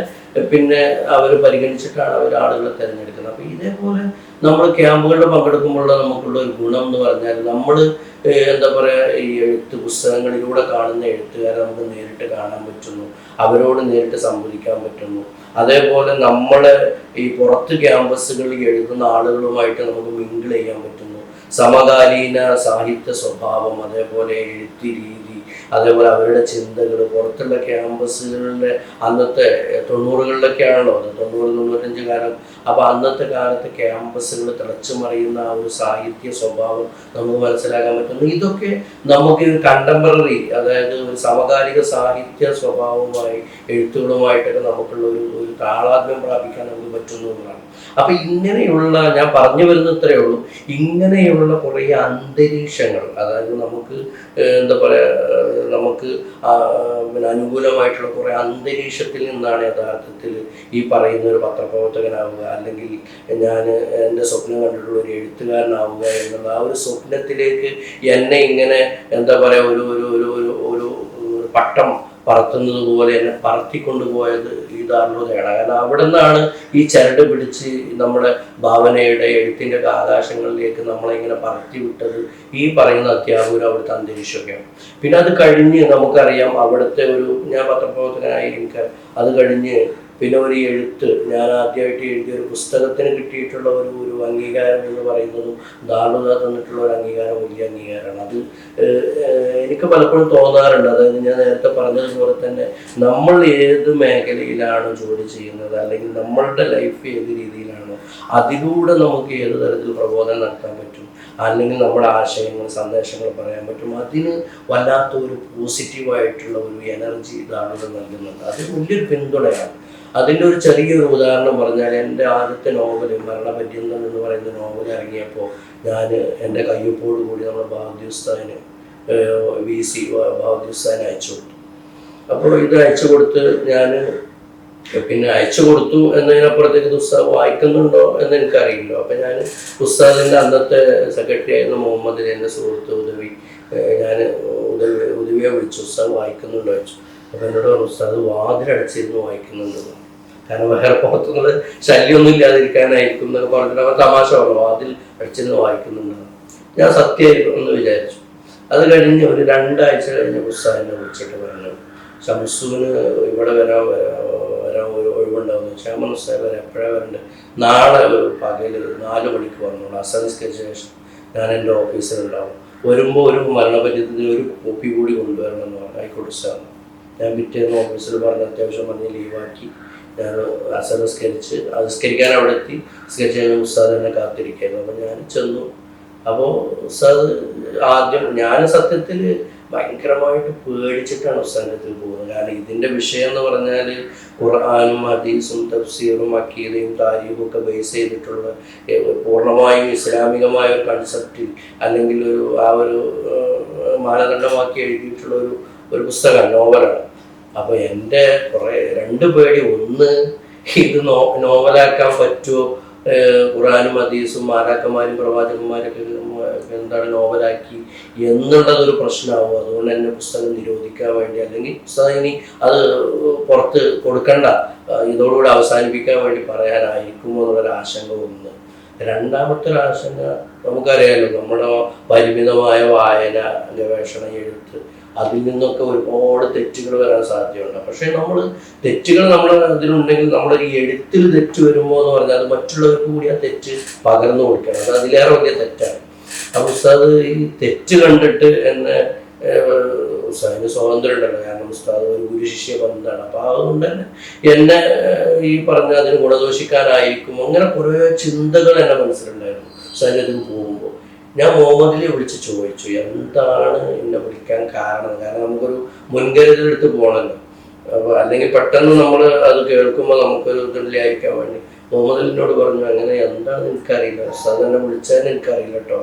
പിന്നെ അവർ പരിഗണിച്ചിട്ടാണ് അവർ ആളുകളെ തിരഞ്ഞെടുക്കുന്നത്. അപ്പോൾ ഇതേപോലെ നമ്മൾ ക്യാമ്പുകളിൽ പങ്കെടുക്കുമ്പോൾ നമുക്കുള്ള ഒരു ഗുണം എന്ന് പറഞ്ഞാൽ നമ്മൾ എന്താ പറയുക ഈ എഴുത്ത് പുസ്തകങ്ങളിലൂടെ കാണുന്ന എഴുത്തുകാരെ നമുക്ക് നേരിട്ട് കാണാൻ പറ്റുന്നു, അവരോട് നേരിട്ട് സംവദിക്കാൻ പറ്റുന്നു. അതേപോലെ നമ്മളെ ഈ പുറത്ത് ക്യാമ്പസുകളിൽ എഴുതുന്ന ആളുകളുമായിട്ട് നമുക്ക് മിങ്കിൾ ചെയ്യാൻ പറ്റുന്നു. സമകാലീന സാഹിത്യ സ്വഭാവം, അതേപോലെ എഴുത്ത് രീതി, അതേപോലെ അവരുടെ ചിന്തകൾ പുറത്തുള്ള ക്യാമ്പസുകളിലെ അന്നത്തെ 90കളിലൊക്കെയാണല്ലോ അത് 90-95 കാലം. അപ്പോൾ അന്നത്തെ കാലത്ത് ക്യാമ്പസുകൾ തിളച്ചു മറിയുന്ന ആ ഒരു സാഹിത്യ സ്വഭാവം നമുക്ക് മനസ്സിലാക്കാൻ പറ്റുന്നു. ഇതൊക്കെ നമുക്ക് കണ്ടംപററി, അതായത് ഒരു സമകാലിക സാഹിത്യ സ്വഭാവവുമായി എഴുത്തുകളുമായിട്ടൊക്കെ നമുക്കുള്ള ഒരു താളാത്മ്യം പ്രാപിക്കാൻ നമുക്ക് പറ്റുന്നു എന്നതാണ്. അപ്പൊ ഇങ്ങനെയുള്ള, ഞാൻ പറഞ്ഞു വരുന്ന ഇത്രയേ ഉള്ളൂ, ഇങ്ങനെയുള്ള കുറേ അന്തരീക്ഷങ്ങൾ, അതായത് നമുക്ക് എന്താ പറയുക നമുക്ക് പിന്നെ അനുകൂലമായിട്ടുള്ള കുറേ അന്തരീക്ഷത്തിൽ നിന്നാണ് യഥാർത്ഥത്തിൽ ഈ പറയുന്ന ഒരു പത്രപ്രവർത്തകനാവുക, അല്ലെങ്കിൽ ഞാൻ എൻ്റെ സ്വപ്നം കണ്ടിട്ടുള്ള ഒരു എഴുത്തുകാരനാവുക എന്നുള്ള ആ ഒരു സ്വപ്നത്തിലേക്ക് എന്നെ ഇങ്ങനെ എന്താ പറയുക ഒരു ഒരു ഒരു ഒരു ഒരു പട്ടം പറത്തുന്നത് പോലെ എന്നെ പറത്തിക്കൊണ്ടുപോയത് ഈ ദാരുണതയാണ്. കാരണം അവിടെ നിന്നാണ് ഈ ചരട് പിടിച്ച് നമ്മുടെ ഭാവനയുടെ എഴുത്തിൻ്റെ ആകാശങ്ങളിലേക്ക് നമ്മളെ ഇങ്ങനെ പറത്തി വിട്ടത് ഈ പറയുന്ന അധ്യാപകരും അവിടുത്തെ അന്തരീക്ഷമൊക്കെയാണ്. പിന്നെ അത് കഴിഞ്ഞ് നമുക്കറിയാം അവിടുത്തെ ഞാൻ പത്രപ്രവർത്തകനായി എനിക്ക് അത് കഴിഞ്ഞ് പിന്നെ ഒരു എഴുത്ത്, ഞാൻ ആദ്യമായിട്ട് എഴുതിയ ഒരു പുസ്തകത്തിന് കിട്ടിയിട്ടുള്ള ഒരു അംഗീകാരം എന്ന് പറയുന്നതും ദാരുണത തന്നിട്ടുള്ള ഒരു അംഗീകാരം വലിയ അംഗീകാരമാണ്. അത് എനിക്ക് പലപ്പോഴും തോന്നാറുണ്ട്. അതായത് ഞാൻ നേരത്തെ പറഞ്ഞതുപോലെ തന്നെ നമ്മൾ ഏത് മേഖലയിലാണ് ജോലി ചെയ്യുന്നത്, അല്ലെങ്കിൽ നമ്മളുടെ ലൈഫ് ഏത് രീതിയിലാണോ അതിലൂടെ നമുക്ക് ഏത് തരത്തിൽ പ്രബോധനം നടത്താൻ പറ്റും, അല്ലെങ്കിൽ നമ്മുടെ ആശയങ്ങൾ സന്ദേശങ്ങൾ പറയാൻ പറ്റും. അതിന് വല്ലാത്തൊരു പോസിറ്റീവായിട്ടുള്ള ഒരു എനർജി ദാരുണത നൽകുന്നുണ്ട്. അത് വലിയൊരു പിന്തുണയാണ്. അതിൻ്റെ ഒരു ചെറിയൊരു ഉദാഹരണം പറഞ്ഞാൽ, എൻ്റെ ആദ്യത്തെ നോവൽ മരണപര്യന്തം എന്ന് പറയുന്ന നോവൽ ഇറങ്ങിയപ്പോൾ ഞാൻ എൻ്റെ കയ്യൊപ്പോട് കൂടി നമ്മുടെ ബാഹുദ്യുസ്ഥാന് VC ബാഹുദ്യുസ്ഥാന് അയച്ചു കൊടുത്തു. അപ്പോൾ ഇത് അയച്ചു കൊടുത്ത് ഞാൻ പിന്നെ അയച്ചു കൊടുത്തു എന്നതിനപ്പുറത്തേക്ക് ഉസ്താദ് വായിക്കുന്നുണ്ടോ എന്ന് എനിക്കറിയില്ല. അപ്പം ഞാൻ ഉസ്താദിൻ്റെ അന്നത്തെ സെക്രട്ടറി ആയിരുന്ന മുഹമ്മദ്, എൻ്റെ സുഹൃത്ത് ഞാൻ ഉദവിയെ വിളിച്ചു, ഉസ്താദ് വായിക്കുന്നുണ്ടോ വെച്ചു. അപ്പം എന്നോട് പറഞ്ഞു, ഉസ്താദ് വാതിലടച്ചിരുന്ന് വായിക്കുന്നുണ്ടെന്ന്. കാരണം വേറെ പുറത്തുനിന്നുള്ള ശല്യമൊന്നും ഇല്ലാതിരിക്കാനായിരിക്കും എന്നൊക്കെ പറഞ്ഞിട്ട് അവൻ തമാശ പറഞ്ഞു, വാതിൽ അടച്ചിരുന്ന് വായിക്കുന്നുണ്ടെന്ന്. ഞാൻ സത്യമായിരിക്കും എന്ന് വിചാരിച്ചു. അത് കഴിഞ്ഞ് ഒരു 2 ആഴ്ച കഴിഞ്ഞ് ഉസ്താദിനെ വിളിച്ചിട്ട് പറഞ്ഞു, ഷംസുവിന് ഇവിടെ വരാൻ ഒരു ഒഴിവുണ്ടാവുന്നു. ക്ഷേമ ഉസ്താദ് വരെ എപ്പോഴാണ് വരേണ്ടത്? നാളെ ഒരു പകൽ 4 മണിക്ക് വന്നോളൂ, അസംസ്കരിച്ച ശേഷം ഞാൻ എൻ്റെ ഓഫീസിലുണ്ടാവും. വരുമ്പോൾ ഒരു മരണപര്യത്തിന് ഒരു കോപ്പി കൂടി കൊണ്ടുവരണം എന്ന് പറഞ്ഞു. ആയിക്കോട്ടെ ഉസ്താദ്. ഞാൻ പിറ്റേന്ന് ഓഫീസിൽ പറഞ്ഞ് അത്യാവശ്യം പറഞ്ഞ് ലീവാക്കി ഞാൻ അസംസ്കരിച്ച് അസംസ്കരിക്കാൻ അവിടെ എത്തി. സ്കെച്ച് കഴിഞ്ഞ ഉസ്താദ് എന്നെ കാത്തിരിക്കായിരുന്നു. അപ്പോൾ ഞാൻ ചെന്നു. അപ്പോൾ ഉസ്താദ് ആദ്യം, ഞാൻ സത്യത്തിൽ ഭയങ്കരമായിട്ട് പേടിച്ചിട്ടാണ് ഉസ്താദിൻ്റെ അടുത്ത് പോകുന്നത്. കാരണം ഇതിൻ്റെ വിഷയം എന്ന് പറഞ്ഞാൽ ഖുർആനും ഹദീസും തഫ്സീറും അക്കീദയും താരീഖും ഒക്കെ ബേസ് ചെയ്തിട്ടുള്ള പൂർണ്ണമായും ഇസ്ലാമികമായ ഒരു കൺസെപ്റ്റിൽ അല്ലെങ്കിൽ ഒരു മാനദണ്ഡമാക്കി എഴുതിയിട്ടുള്ള ഒരു പുസ്തകമാണ്, നോവലാണ്. അപ്പോൾ എൻ്റെ കുറേ 2 പേടി. ഒന്ന്, ഇത് നോവലാക്കാൻ പറ്റുമോ? ഖുർആനും ഹദീസും മാലാക്കന്മാരും പ്രവാചകന്മാരൊക്കെ എന്താണ് നോവലാക്കി എന്നുള്ളതൊരു പ്രശ്നമാവും. അതുകൊണ്ട് തന്നെ പുസ്തകം നിരോധിക്കാൻ വേണ്ടി, അല്ലെങ്കിൽ പുസ്തകം ഇനി അത് പുറത്ത് കൊടുക്കണ്ട, ഇതോടുകൂടി അവസാനിപ്പിക്കാൻ വേണ്ടി പറയാനായിരിക്കുമോ എന്നുള്ളൊരു ആശങ്ക ഒന്ന്. രണ്ടാമത്തെ ഒരു ആശങ്ക, നമുക്കറിയാമല്ലോ നമ്മുടെ പരിമിതമായ വായന, ഗവേഷണ, എഴുത്ത്, അതിൽ നിന്നൊക്കെ ഒരുപാട് തെറ്റുകൾ വരാൻ സാധ്യതയുണ്ട്. പക്ഷേ തെറ്റുകൾ അതിലുണ്ടെങ്കിൽ നമ്മുടെ ഈ എഴുത്തിൽ തെറ്റ് വരുമ്പോൾ എന്ന് പറഞ്ഞാൽ അത് മറ്റുള്ളവർക്ക് കൂടി ആ തെറ്റ് പകർന്നു കൊടുക്കണം. അത് അതിലേറെ വലിയ തെറ്റാണ്. അപ്പോൾ ഉസ്താദ് ഈ തെറ്റ് കണ്ടിട്ട് എന്നെ, ഉസ്താദിന് സ്വാതന്ത്ര്യം ഉണ്ടല്ലോ, കാരണം ഉസ്താദ് ഒരു ഗുരുശിഷ്യ ബന്ധമാണ്. അപ്പോൾ അതുകൊണ്ട് തന്നെ എന്നെ ഈ പറഞ്ഞ അതിന് ഗുണദോഷിക്കാനായിരിക്കും, അങ്ങനെ കുറേ ചിന്തകൾ എൻ്റെ മനസ്സിലുണ്ടായിരുന്നു. ഉസ്താദിൻ്റെ അതിന് പോകുമ്പോൾ ഞാൻ മുഹമ്മദിനെ വിളിച്ച് ചോദിച്ചു, എന്താണ് എന്നെ വിളിക്കാൻ കാരണം? കാരണം നമുക്കൊരു മുൻകരുതലെടുത്ത് പോകണമല്ലോ. അപ്പോൾ അല്ലെങ്കിൽ പെട്ടെന്ന് നമ്മൾ അത് കേൾക്കുമ്പോൾ നമുക്കൊരു ഇതുണ്ടായിരിക്കാൻ വേണ്ടി മുഹമ്മദിനോട് പറഞ്ഞു, അങ്ങനെ എന്താണെന്ന് എനിക്കറിയില്ല, ഉസ്താദ് എന്നെ വിളിച്ചതെന്ന് എനിക്കറിയില്ല കേട്ടോ,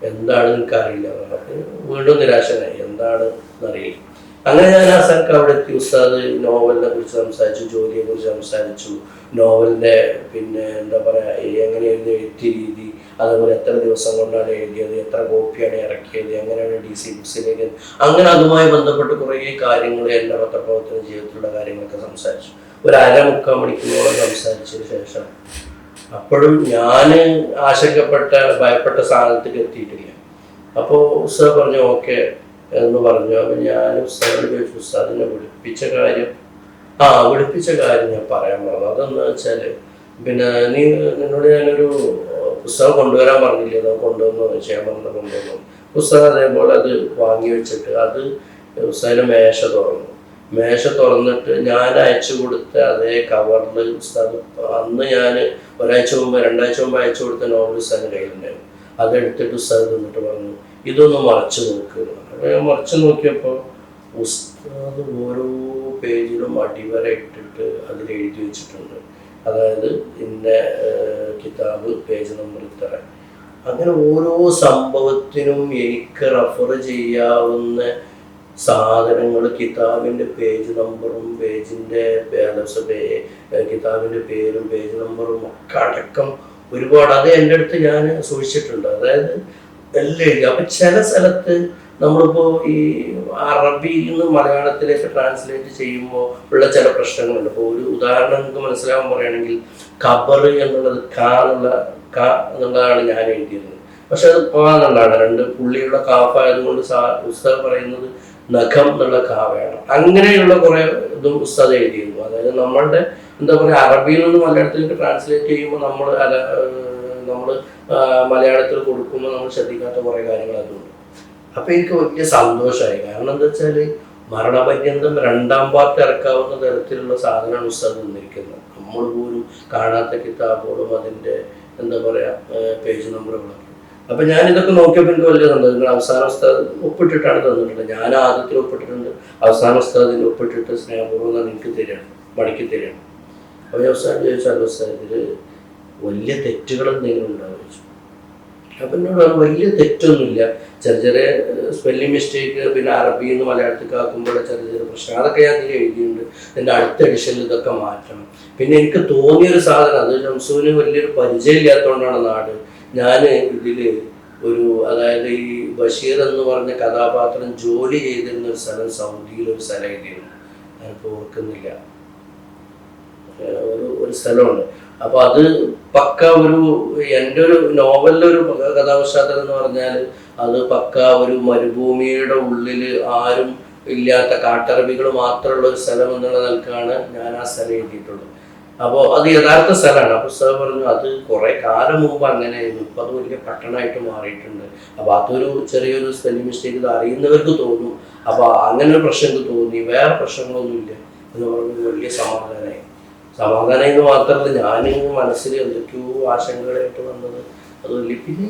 എന്താണെന്ന് എനിക്കറിയില്ല. അപ്പോൾ വീണ്ടും നിരാശനായി, എന്താണ് എന്നറിയില്ല. അങ്ങനെ ഞാൻ ആ സ്ഥലത്ത് അവിടെ എത്തി. ഉസ്താദ് നോവലിനെ കുറിച്ച് സംസാരിച്ചു, ജോലിയെ കുറിച്ച് സംസാരിച്ചു, നോവലിന്റെ പിന്നെ എന്താ പറയാ എങ്ങനെയായിരുന്നു എഴുത്തിയ രീതി, അതേപോലെ എത്ര ദിവസം കൊണ്ടാണ് എഴുതിയത്, എത്ര കോപ്പിയാണ് ഇറക്കിയത്, എങ്ങനെയാണ് DC ബുക്സിലേക്ക്, അങ്ങനെ അതുമായി ബന്ധപ്പെട്ട് കുറേ കാര്യങ്ങൾ എൻ്റെ പത്രപ്രവർത്തന ജീവിതത്തിലുള്ള കാര്യങ്ങളൊക്കെ സംസാരിച്ചു. ഒരു 1.5-3 മണിക്കൂറോളം സംസാരിച്ചതിന് ശേഷം അപ്പോഴും ഞാൻ ആശങ്കപ്പെട്ട ഭയപ്പെട്ട സ്ഥാനത്തേക്ക് എത്തിയിട്ടില്ല. അപ്പോൾ ഉസ്താദ് പറഞ്ഞു ഓക്കെ എന്ന് പറഞ്ഞു. അപ്പം ഞാൻ ഉസ്താദിനോട് ചോദിച്ചു, ഉസ്താദിനെ വിളിപ്പിച്ച കാര്യം ഞാൻ പറയാൻ പറഞ്ഞു. അതെന്ന് വെച്ചാൽ പിന്നെ നിന്നോട് ഞാനൊരു പുസ്തകം കൊണ്ടുവരാൻ പറഞ്ഞില്ലേ, അത് കൊണ്ടുവന്നു ചെയ്യാൻ പറഞ്ഞത് കൊണ്ടുവന്നു. പുസ്തകം അതേപോലെ അത് വാങ്ങി വെച്ചിട്ട് അത് ഉസ്താദിന്റെ മേശ തുറന്നിട്ട് ഞാൻ അയച്ചു കൊടുത്ത അതേ കവറിൽ ഉസ്താദ് അന്ന് ഞാൻ 2 ആഴ്ച മുമ്പ് അയച്ചു കൊടുത്ത നോവൽ ഉസ്താദിന്റെ കയ്യിലുണ്ടായിരുന്നു. അതെടുത്തിട്ട് ഉസ്താദ് തന്നിട്ട് പറഞ്ഞു ഇതൊന്ന് മറച്ചു നോക്കുക. ഞാൻ മറച്ചു നോക്കിയപ്പോൾ ഉസ്താദ് ഓരോ പേജിലും അടിവര ഇട്ടിട്ട് അതിൽ എഴുതി വെച്ചിട്ടുണ്ട്. അതായത് ഇന്ന കിതാബ് പേജ് നമ്പർ ഇത്ര. അങ്ങനെ ഓരോ സംഭവത്തിനും എനിക്ക് റെഫർ ചെയ്യാവുന്ന സാധനങ്ങൾ, കിതാബിൻ്റെ പേജ് നമ്പറും കിതാബിൻ്റെ പേരും പേജ് നമ്പറും ഒക്കെ അടക്കം ഒരുപാട് അത് എൻ്റെ അടുത്ത് ഞാൻ സൂക്ഷിച്ചിട്ടുണ്ട്. അതായത് എല്ലാം എഴുതി. അപ്പം ചില സ്ഥലത്ത് നമ്മളിപ്പോൾ ഈ അറബിയിൽ നിന്ന് മലയാളത്തിലേക്ക് ട്രാൻസ്ലേറ്റ് ചെയ്യുമ്പോൾ ഉള്ള ചില പ്രശ്നങ്ങളുണ്ട്. ഇപ്പോൾ ഒരു ഉദാഹരണം നിങ്ങൾക്ക് മനസ്സിലാവാൻ പറയുകയാണെങ്കിൽ ഖബർ എന്നുള്ളത് ക എന്നുള്ളതാണ് ഞാൻ എഴുതിയിരുന്നത്. പക്ഷെ അത് എന്നുള്ളതാണ് 2 പുള്ളിയുള്ള കാഫായതുകൊണ്ട് ഉസ്താദ് പറയുന്നത് നഖം എന്നുള്ള കാവയാണ്. അങ്ങനെയുള്ള കുറെ ഇതും ഉസ്താദ് എഴുതിയിരുന്നു. അതായത് നമ്മളുടെ എന്താ പറയുക അറബിയിൽ നിന്ന് മലയാളത്തിലേക്ക് ട്രാൻസ്ലേറ്റ് ചെയ്യുമ്പോൾ നമ്മൾ മലയാളത്തിൽ കൊടുക്കുമ്പോൾ നമ്മൾ ശ്രദ്ധിക്കാത്ത കുറെ കാര്യങ്ങൾ അതുണ്ട്. അപ്പൊ എനിക്ക് വലിയ സന്തോഷമായി. കാരണം എന്താ വെച്ചാൽ മരണപര്യന്തം 2ാം പാർട്ട് ഇറക്കാവുന്ന തരത്തിലുള്ള സാധനമാണ് ഉസ്താദ് തന്നിരിക്കുന്നത്. നമ്മൾ പോലും കാണാത്ത കിതാബുകളും അതിന്റെ എന്താ പറയാ പേജ് നമ്പറുകളൊക്കെ. അപ്പൊ ഞാൻ ഇതൊക്കെ നോക്കിയപ്പോൾ എനിക്ക് വലിയ സന്തോഷം. നിങ്ങൾ അവസാന ഉസ്താദ് ഒപ്പിട്ടിട്ടാണ് തന്നിട്ടുള്ളത്. ഞാൻ ആദ്യത്തിൽ ഒപ്പിട്ടിട്ടുണ്ട്, അവസാന ഉസ്താദിൽ ഒപ്പിട്ടിട്ട് സ്നേഹപൂർവ്വം എനിക്ക് മടക്കി തരികയാണ്. അപ്പോൾ ഞാൻ ഉസ്താദ് ചോദിച്ചാൽ ഉസ്താദ് ഇതിൽ വലിയ തെറ്റുകൾ എന്തെങ്കിലും ഉണ്ടാവുക ചോദിച്ചു. അപ്പം എന്നോട് വലിയ തെറ്റൊന്നുമില്ല, ചെറിയ സ്പെല്ലിംഗ് മിസ്റ്റേക്ക്, പിന്നെ അറബിയിൽ നിന്ന് മലയാളത്തിൽ ആക്കുമ്പോൾ ചെറിയ പ്രശ്നം, അതൊക്കെ ഞാൻ ഇതിൽ എഴുതിയിട്ടുണ്ട്. എൻ്റെ അടുത്ത എഡിഷനിൽ ഇതൊക്കെ മാറ്റണം. പിന്നെ എനിക്ക് തോന്നിയൊരു സാധനം, അത് ഷംസൂന് വലിയൊരു പരിചയമില്ലാത്തതുകൊണ്ടാണ് നാട്. ഞാൻ ഇതിൽ അതായത് ഈ ബഷീർ എന്ന് പറഞ്ഞ കഥാപാത്രം ജോലി ചെയ്തിരുന്ന ഒരു സ്ഥലം, സൗദിയിലൊരു സ്ഥലം എഴുതിയിരുന്നു, ഞാനിപ്പോൾ ഓർക്കുന്നില്ല, ഒരു സ്ഥലമുണ്ട്. അപ്പൊ അത് പക്ക എൻ്റെ ഒരു നോവലിലൊരു കഥാപശ്ചാത്തലം എന്ന് പറഞ്ഞാൽ അത് പക്ക ഒരു മരുഭൂമിയുടെ ഉള്ളിൽ ആരും ഇല്ലാത്ത കാട്ടറബികൾ മാത്രമുള്ള ഒരു സ്ഥലം എന്നുള്ള നിലക്കാണ് ഞാൻ ആ സ്ഥലം എഴുതിയിട്ടുള്ളത്. അപ്പോൾ അത് യഥാർത്ഥ സ്ഥലമാണ്. അപ്പോൾ ഉസ്താദ് പറഞ്ഞു അത് കുറെ കാലം മുമ്പ് അങ്ങനെയായിരുന്നു, ഇപ്പം അത് വലിയ പട്ടണമായിട്ട് മാറിയിട്ടുണ്ട്. അപ്പോൾ അതൊരു ചെറിയൊരു സ്പെല്ലിംഗ് മിസ്റ്റേക്ക് ഇത് അറിയുന്നവർക്ക് തോന്നും. അപ്പോൾ അങ്ങനെ ഒരു പ്രശ്നം എനിക്ക് തോന്നി, വേറെ പ്രശ്നങ്ങളൊന്നുമില്ല എന്ന് പറഞ്ഞത് വലിയ സമാധാനമായി എന്ന് മാത്രമല്ല, ഞാൻ മനസ്സിൽ എന്തൊക്കെയോ ആശങ്കകളായിട്ട് വന്നത് അതുമില്ല. പിന്നെ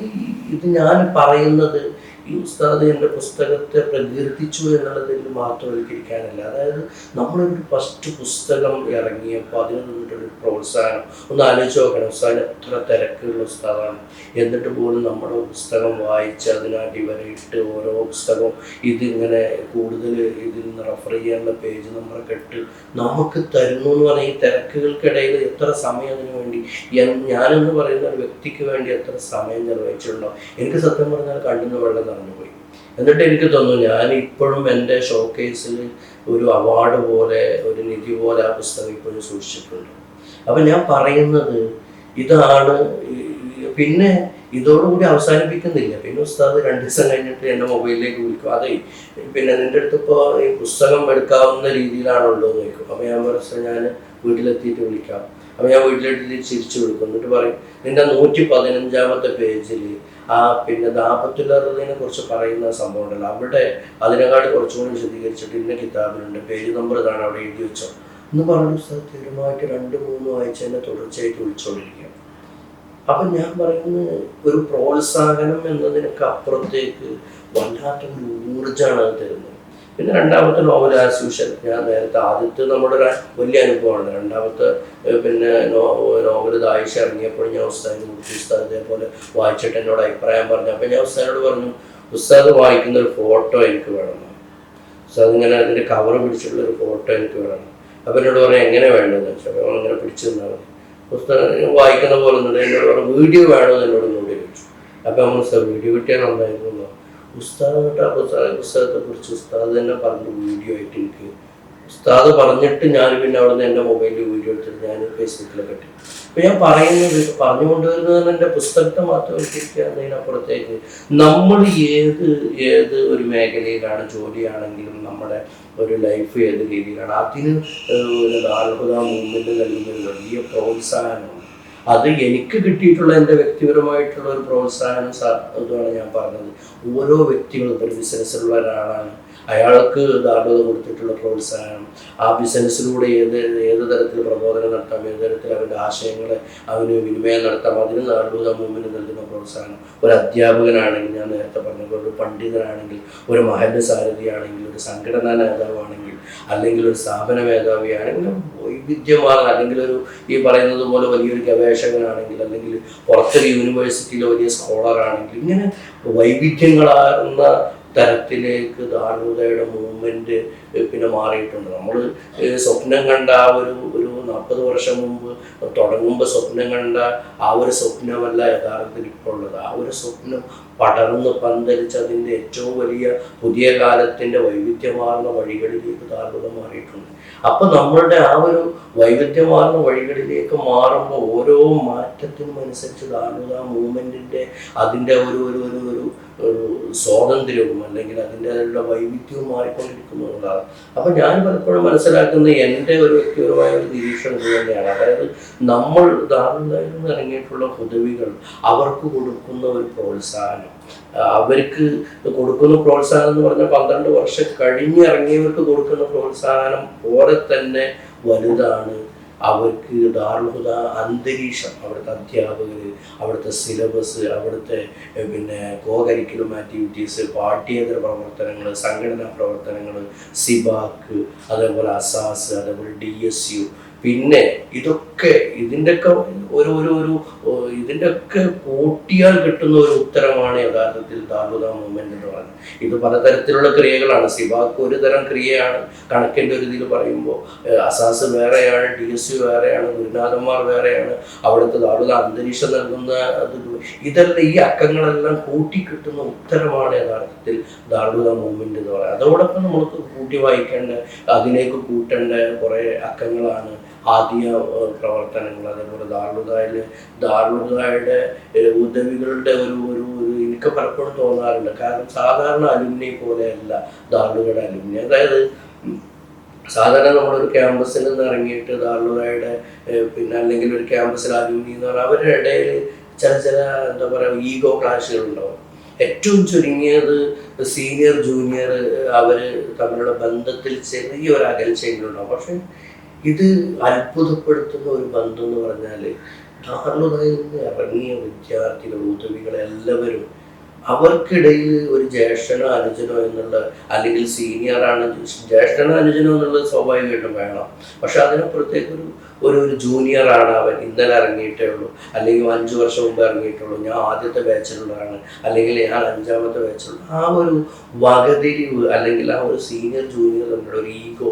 ഇത് ഞാൻ പറയുന്നത് ഈ ഉസ്താദ് എൻ്റെ പുസ്തകത്തെ പ്രകീർത്തിച്ചു എന്നുള്ളതിൽ മാത്രം ഇരിക്കാനല്ല. അതായത് നമ്മളൊരു ഫസ്റ്റ് പുസ്തകം ഇറങ്ങിയപ്പോൾ അതിന് നിന്നിട്ടൊരു പ്രോത്സാഹനം ഒന്ന് ആലോചിച്ച് നോക്കണം. ഉസ്താദിന് എത്ര തിരക്കുള്ള ഉസ്താദാണ്, എന്നിട്ട് പോലും നമ്മുടെ പുസ്തകം വായിച്ച് അതിനടിവരയിട്ട് ഓരോ പുസ്തകവും ഇതിങ്ങനെ കൂടുതൽ ഇതിൽ നിന്ന് റെഫർ ചെയ്യാനുള്ള പേജ് നമ്പറൊക്കെ ഇട്ട് നമുക്ക് തരുന്നു എന്ന് പറഞ്ഞാൽ ഈ തിരക്കുകൾക്കിടയിൽ എത്ര സമയം അതിനു വേണ്ടി ഞാനെന്ന് പറയുന്ന ഒരു വ്യക്തിക്ക് വേണ്ടി എത്ര സമയം ചെലവഴിച്ചിട്ടുണ്ടോ. എനിക്ക് സത്യം പറഞ്ഞാൽ കണ്ണിന് വെള്ളം പോയി. എന്നിട്ട് എനിക്ക് തോന്നുന്നു ഞാൻ ഇപ്പോഴും എൻ്റെ ഷോക്കേസിൽ ഒരു അവാർഡ് പോലെ, ഒരു നിധി പോലെ ആ പുസ്തകം ഇപ്പോഴും സൂക്ഷിച്ചിട്ടുണ്ട്. അപ്പം ഞാൻ പറയുന്നത് ഇതാണ്. പിന്നെ ഇതോടുകൂടി അവസാനിപ്പിക്കുന്നില്ല. പിന്നെ ഉസ്താദ് 2 ദിവസം കഴിഞ്ഞിട്ട് എൻ്റെ മൊബൈലിലേക്ക് വിളിക്കും, അതെ പിന്നെ നിൻ്റെ അടുത്ത് ഇപ്പോൾ ഈ പുസ്തകം എടുക്കാവുന്ന രീതിയിലാണുള്ളൂ എന്ന് ചോദിക്കും. അപ്പോൾ ഞാൻ പറഞ്ഞു ഞാൻ വീട്ടിലെത്തിയിട്ട് വിളിക്കാം. അപ്പോൾ ഞാൻ വീട്ടിലെത്തിയിട്ട് തിരിച്ചു വിളിക്കും. എന്നിട്ട് പറയും നിൻ്റെ 115-ാമത്തെ പേജിൽ പിന്നെ ദാപത്തുല്ലാത്തതിനെ കുറിച്ച് പറയുന്ന സംഭവം ഉണ്ടല്ലോ, അവിടെ അതിനെക്കാട് കുറച്ചുകൂടി വിശദീകരിച്ചിട്ട് ഇന്ന കിതാബിലുണ്ട്, പേജ് നമ്പർ ഇതാണ്, അവിടെ എഴുതി വെച്ചോ എന്ന് പറഞ്ഞു. സ്ഥിരമായിട്ട് 2-3 ആഴ്ച തന്നെ തുടർച്ചയായിട്ട് വിളിച്ചുകൊണ്ടിരിക്കുക. അപ്പം ഞാൻ പറയുന്നത് ഒരു പ്രോത്സാഹനം എന്നതിനൊക്കെ അപ്പുറത്തേക്ക് വല്ലാത്തൊരു ഊർജ്ജമാണ് അത് തരുന്നത്. പിന്നെ 2ാമത്തെ നോവൽ ആസ് യൂഷ്വൽ, ഞാൻ നേരത്തെ ആദ്യത്തെ നമ്മുടെ ഒരു വലിയ അനുഭവമാണ്. 2ാമത്തെ പിന്നെ നോവൽ ദായിഷ ഇറങ്ങിയപ്പോൾ ഞാൻ ഉസ്താദ് ഇതേപോലെ വായിച്ചിട്ട് എന്നോട് അഭിപ്രായം പറഞ്ഞു. അപ്പം ഞാൻ ഉസ്താദിനോട് പറഞ്ഞു ഉസ്താദ് വായിക്കുന്ന ഒരു ഫോട്ടോ എനിക്ക് വേണം. ഉസ്താദ് ഇങ്ങനെ അതിൻ്റെ കവർ പിടിച്ചിട്ടുള്ള ഒരു ഫോട്ടോ എനിക്ക് വേണം. അപ്പം എന്നോട് പറയാം എങ്ങനെ വേണ്ടതെന്ന് വെച്ചാൽ അപ്പോൾ അങ്ങനെ പിടിച്ചു തന്നാൽ മതി. പുസ്തകം വായിക്കുന്ന പോലെ ഒന്നുണ്ട്. എന്നോട് പറഞ്ഞു വീഡിയോ വേണമെന്ന് എന്നോട് നോക്കി ചോദിച്ചു. അപ്പം നമ്മൾ ഉസ്താദ് വീഡിയോ കിട്ടിയാൽ നന്നായിരുന്നു. ഉസ്താദ് കേട്ടോ പുസ്തകത്തെ കുറിച്ച് ഉസ്താദ് തന്നെ പറഞ്ഞു വീഡിയോ ആയിട്ട് എനിക്ക്. ഉസ്താദ് പറഞ്ഞിട്ട് ഞാൻ പിന്നെ അവിടെ നിന്ന് എൻ്റെ മൊബൈലിൽ വീഡിയോ എടുത്തിട്ട് ഞാൻ ഫേസ്ബുക്കിലൊക്കെ ഇട്ടു. അപ്പം ഞാൻ പറയുന്നത് പറഞ്ഞു കൊണ്ടുവരുന്നത് എൻ്റെ പുസ്തകത്തെ മാത്രം അതിനപ്പുറത്തേക്ക് നമ്മൾ ഏത് ഒരു മേഖലയിലാണ് ജോലിയാണെങ്കിലും നമ്മുടെ ഒരു ലൈഫ് ഏത് രീതിയിലാണ് അതിന് ദാറുൽ മൂവ്മെൻറ്റ് നൽകുന്ന ഒരു വലിയ പ്രോത്സാഹനമാണ്. അത് എനിക്ക് കിട്ടിയിട്ടുള്ള എൻ്റെ വ്യക്തിപരമായിട്ടുള്ള ഒരു പ്രോത്സാഹനം ഇതാണ് ഞാൻ പറഞ്ഞത്. ഓരോ വ്യക്തികളും ഒരു ബിസിനസ്സിലുള്ള ഒരാളാണ്, അയാൾക്ക് ദാർഢ്യത കൊടുത്തിട്ടുള്ള പ്രോത്സാഹനം, ആ ബിസിനസ്സിലൂടെ ഏത് തരത്തിൽ പ്രബോധനം നടത്താം, ഏത് തരത്തിൽ അവൻ്റെ ആശയങ്ങളെ അവന് വിനിമയം നടത്താം, അതിന് ദാർഢ്യത മൂവ്മെൻറ്റ് നൽകുന്ന പ്രോത്സാഹനം. ഒരു അധ്യാപകനാണെങ്കിൽ, ഞാൻ നേരത്തെ പറഞ്ഞ ഒരു പണ്ഡിതനാണെങ്കിൽ, ഒരു മഹല്ല് സാരഥിയാണെങ്കിൽ, ഒരു സംഘടനാ നേതാവാണെങ്കിൽ, അല്ലെങ്കിൽ ഒരു സ്ഥാപന മേധാവിയാണെങ്കിൽ, വൈവിധ്യമാർന്ന അല്ലെങ്കിൽ ഒരു ഈ പറയുന്നത് പോലെ വലിയൊരു ഗവേഷകനാണെങ്കിൽ, അല്ലെങ്കിൽ പുറത്തൊരു യൂണിവേഴ്സിറ്റിയിലെ വലിയ സ്കോളറാണെങ്കിൽ, ഇങ്ങനെ വൈവിധ്യങ്ങളാർന്ന തരത്തിലേക്ക് ദാർഢ്യതയുടെ മൂവ്മെൻറ്റ് പിന്നെ മാറിയിട്ടുണ്ട്. നമ്മൾ സ്വപ്നം കണ്ട ആ ഒരു 40 വർഷം മുമ്പ് തുടങ്ങുമ്പോൾ സ്വപ്നം കണ്ട ആ ഒരു സ്വപ്നമല്ല യഥാർത്ഥത്തിൽ ഇപ്പോൾ ഉള്ളത്. ആ ഒരു സ്വപ്നം പടർന്ന് പന്തലിച്ച് അതിൻ്റെ ഏറ്റവും വലിയ പുതിയ കാലത്തിൻ്റെ വൈവിധ്യമാർന്ന വഴികളിലേക്ക് ദാർഢ്യത മാറിയിട്ടുണ്ട്. അപ്പം നമ്മളുടെ ആ ഒരു വൈവിധ്യമാർന്ന വഴികളിലേക്ക് മാറുമ്പോൾ ഓരോ മാറ്റത്തിനും അനുസരിച്ച് ദാർഢ്യത മൂവ്മെൻറ്റിൻ്റെ അതിൻ്റെ ഒരു സ്വാതന്ത്ര്യവും അല്ലെങ്കിൽ അതിൻ്റെതായുള്ള വൈവിധ്യവും മാറിക്കൊണ്ടിരിക്കുന്നു എന്നുള്ളതാണ്. അപ്പം ഞാൻ പലപ്പോഴും മനസ്സിലാക്കുന്നത് എൻ്റെ ഒരു വ്യക്തിപരമായ ഒരു നിരീക്ഷണം ഇത് തന്നെയാണ്. അതായത് നമ്മൾ ദാറുൽ ഇറങ്ങിയിട്ടുള്ള ഹുദവികൾ അവർക്ക് കൊടുക്കുന്ന ഒരു പ്രോത്സാഹനം, അവർക്ക് കൊടുക്കുന്ന പ്രോത്സാഹനം എന്ന് പറഞ്ഞാൽ 12 വർഷം കഴിഞ്ഞിറങ്ങിയവർക്ക് കൊടുക്കുന്ന പ്രോത്സാഹനം പോലെ തന്നെ വലുതാണ് അവർക്ക് ദാറുൽ ഹുദ അന്തരീക്ഷം, അവിടുത്തെ അധ്യാപകർ, അവിടുത്തെ സിലബസ്, അവിടുത്തെ പിന്നെ കോ-കരിക്കുലം ആക്ടിവിറ്റീസ്, പാഠ്യേതര പ്രവർത്തനങ്ങൾ, സംഘടനാ പ്രവർത്തനങ്ങൾ, സിബാക്ക്, അതേപോലെ അസാസ്, അതേപോലെ DSU, പിന്നെ ഇതിൻ്റെയൊക്കെ ഇതിൻ്റെയൊക്കെ കൂട്ടിയാൽ കിട്ടുന്ന ഒരു ഉത്തരമാണ് യഥാർത്ഥത്തിൽ ദാറുൽ മൂവ്മെൻറ്റ് എന്ന് പറയുന്നത്. ഇത് പലതരത്തിലുള്ള ക്രിയകളാണ്. സിബാക്ക് ഒരു തരം ക്രിയയാണ് കണക്കിൻ്റെ ഒരു ഇതിൽ പറയുമ്പോൾ, അസാസ് വേറെയാണ്, DSU വേറെയാണ്, ഗുരുനാഥന്മാർ വേറെയാണ്, അവിടുത്തെ ദാറുൽ അന്തരീക്ഷം നൽകുന്ന ഇതെല്ലാം ഈ അക്കങ്ങളെല്ലാം കൂട്ടിക്കിട്ടുന്ന ഉത്തരമാണ് യഥാർത്ഥത്തിൽ ദാറുൽ മൂവ്മെൻറ്റ് എന്ന് പറയുന്നത്. അതോടൊപ്പം നമ്മൾക്ക് കൂട്ടി വായിക്കേണ്ട, അതിലേക്ക് കൂട്ടേണ്ട കുറേ അക്കങ്ങളാണ് ആദ്യ പ്രവർത്തനങ്ങൾ. അതേപോലെ ദാറുൽ ഉദവികളുടെ ഒരു എനിക്ക് പലപ്പോഴും തോന്നാറുണ്ട്. കാരണം സാധാരണ അലുമിനി പോലെയല്ല ദാറുൽ അലുമിനി. അതായത് സാധാരണ നമ്മളൊരു ക്യാമ്പസിൽ നിന്ന് ഇറങ്ങിയിട്ട് ദാറുൽ പിന്നെ അല്ലെങ്കിൽ ഒരു ക്യാമ്പസിൽ അലുമിനി എന്ന് പറഞ്ഞാൽ അവരുടെ ഇടയിൽ ചില എന്താ പറയുക ഈഗോ ക്ലാഷുകളുണ്ടാവും. ഏറ്റവും ചുരുങ്ങിയത് സീനിയർ ജൂനിയർ അവർ തമ്മിലുള്ള ബന്ധത്തിൽ ചെറിയൊരു അകൽച്ചയുണ്ടാവും. പക്ഷെ ഇത് അത്ഭുതപ്പെടുത്തുന്ന ഒരു ബന്ധം എന്ന് പറഞ്ഞാൽ ദാറുൽ നിന്ന് ഇറങ്ങിയ വിദ്യാർത്ഥികൾ, ഉദവികളെല്ലാവരും അവർക്കിടയിൽ ഒരു ജ്യേഷ്ഠനോ അനുജനോ എന്നുള്ള, അല്ലെങ്കിൽ സീനിയറാണ് ജ്യേഷ്ഠനോ അനുജനോ എന്നുള്ളത് സ്വാഭാവികമായിട്ടും വേണം. പക്ഷെ അതിനപ്പുറത്തേക്ക് ഒരു ജൂനിയറാണ് അവൻ, ഇന്നലെ ഇറങ്ങിയിട്ടേ ഉള്ളൂ, അല്ലെങ്കിൽ 5 വർഷം മുമ്പ് ഇറങ്ങിയിട്ടുള്ളൂ, ഞാൻ ആദ്യത്തെ ബാച്ചിലുള്ളതാണ്, അല്ലെങ്കിൽ ഞാൻ 5ാമത്തെ ബാച്ചിലുള്ള ആ ഒരു വകതിരിവ്, അല്ലെങ്കിൽ ആ ഒരു സീനിയർ ജൂനിയർ തമ്മിലുള്ള ഒരു ഈഗോ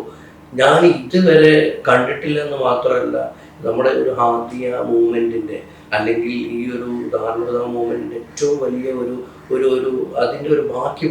ഞാൻ ഇതുവരെ കണ്ടിട്ടില്ലെന്ന് മാത്രമല്ല, നമ്മുടെ ഒരു ഹാദിയ മൂവ്മെൻറ്റിൻ്റെ അല്ലെങ്കിൽ ഈ ഒരു ദാറുൽ മൂവ്മെൻറ്റിൻ്റെ ഏറ്റവും വലിയ ഒരു അതിൻ്റെ ഒരു ബാക്കി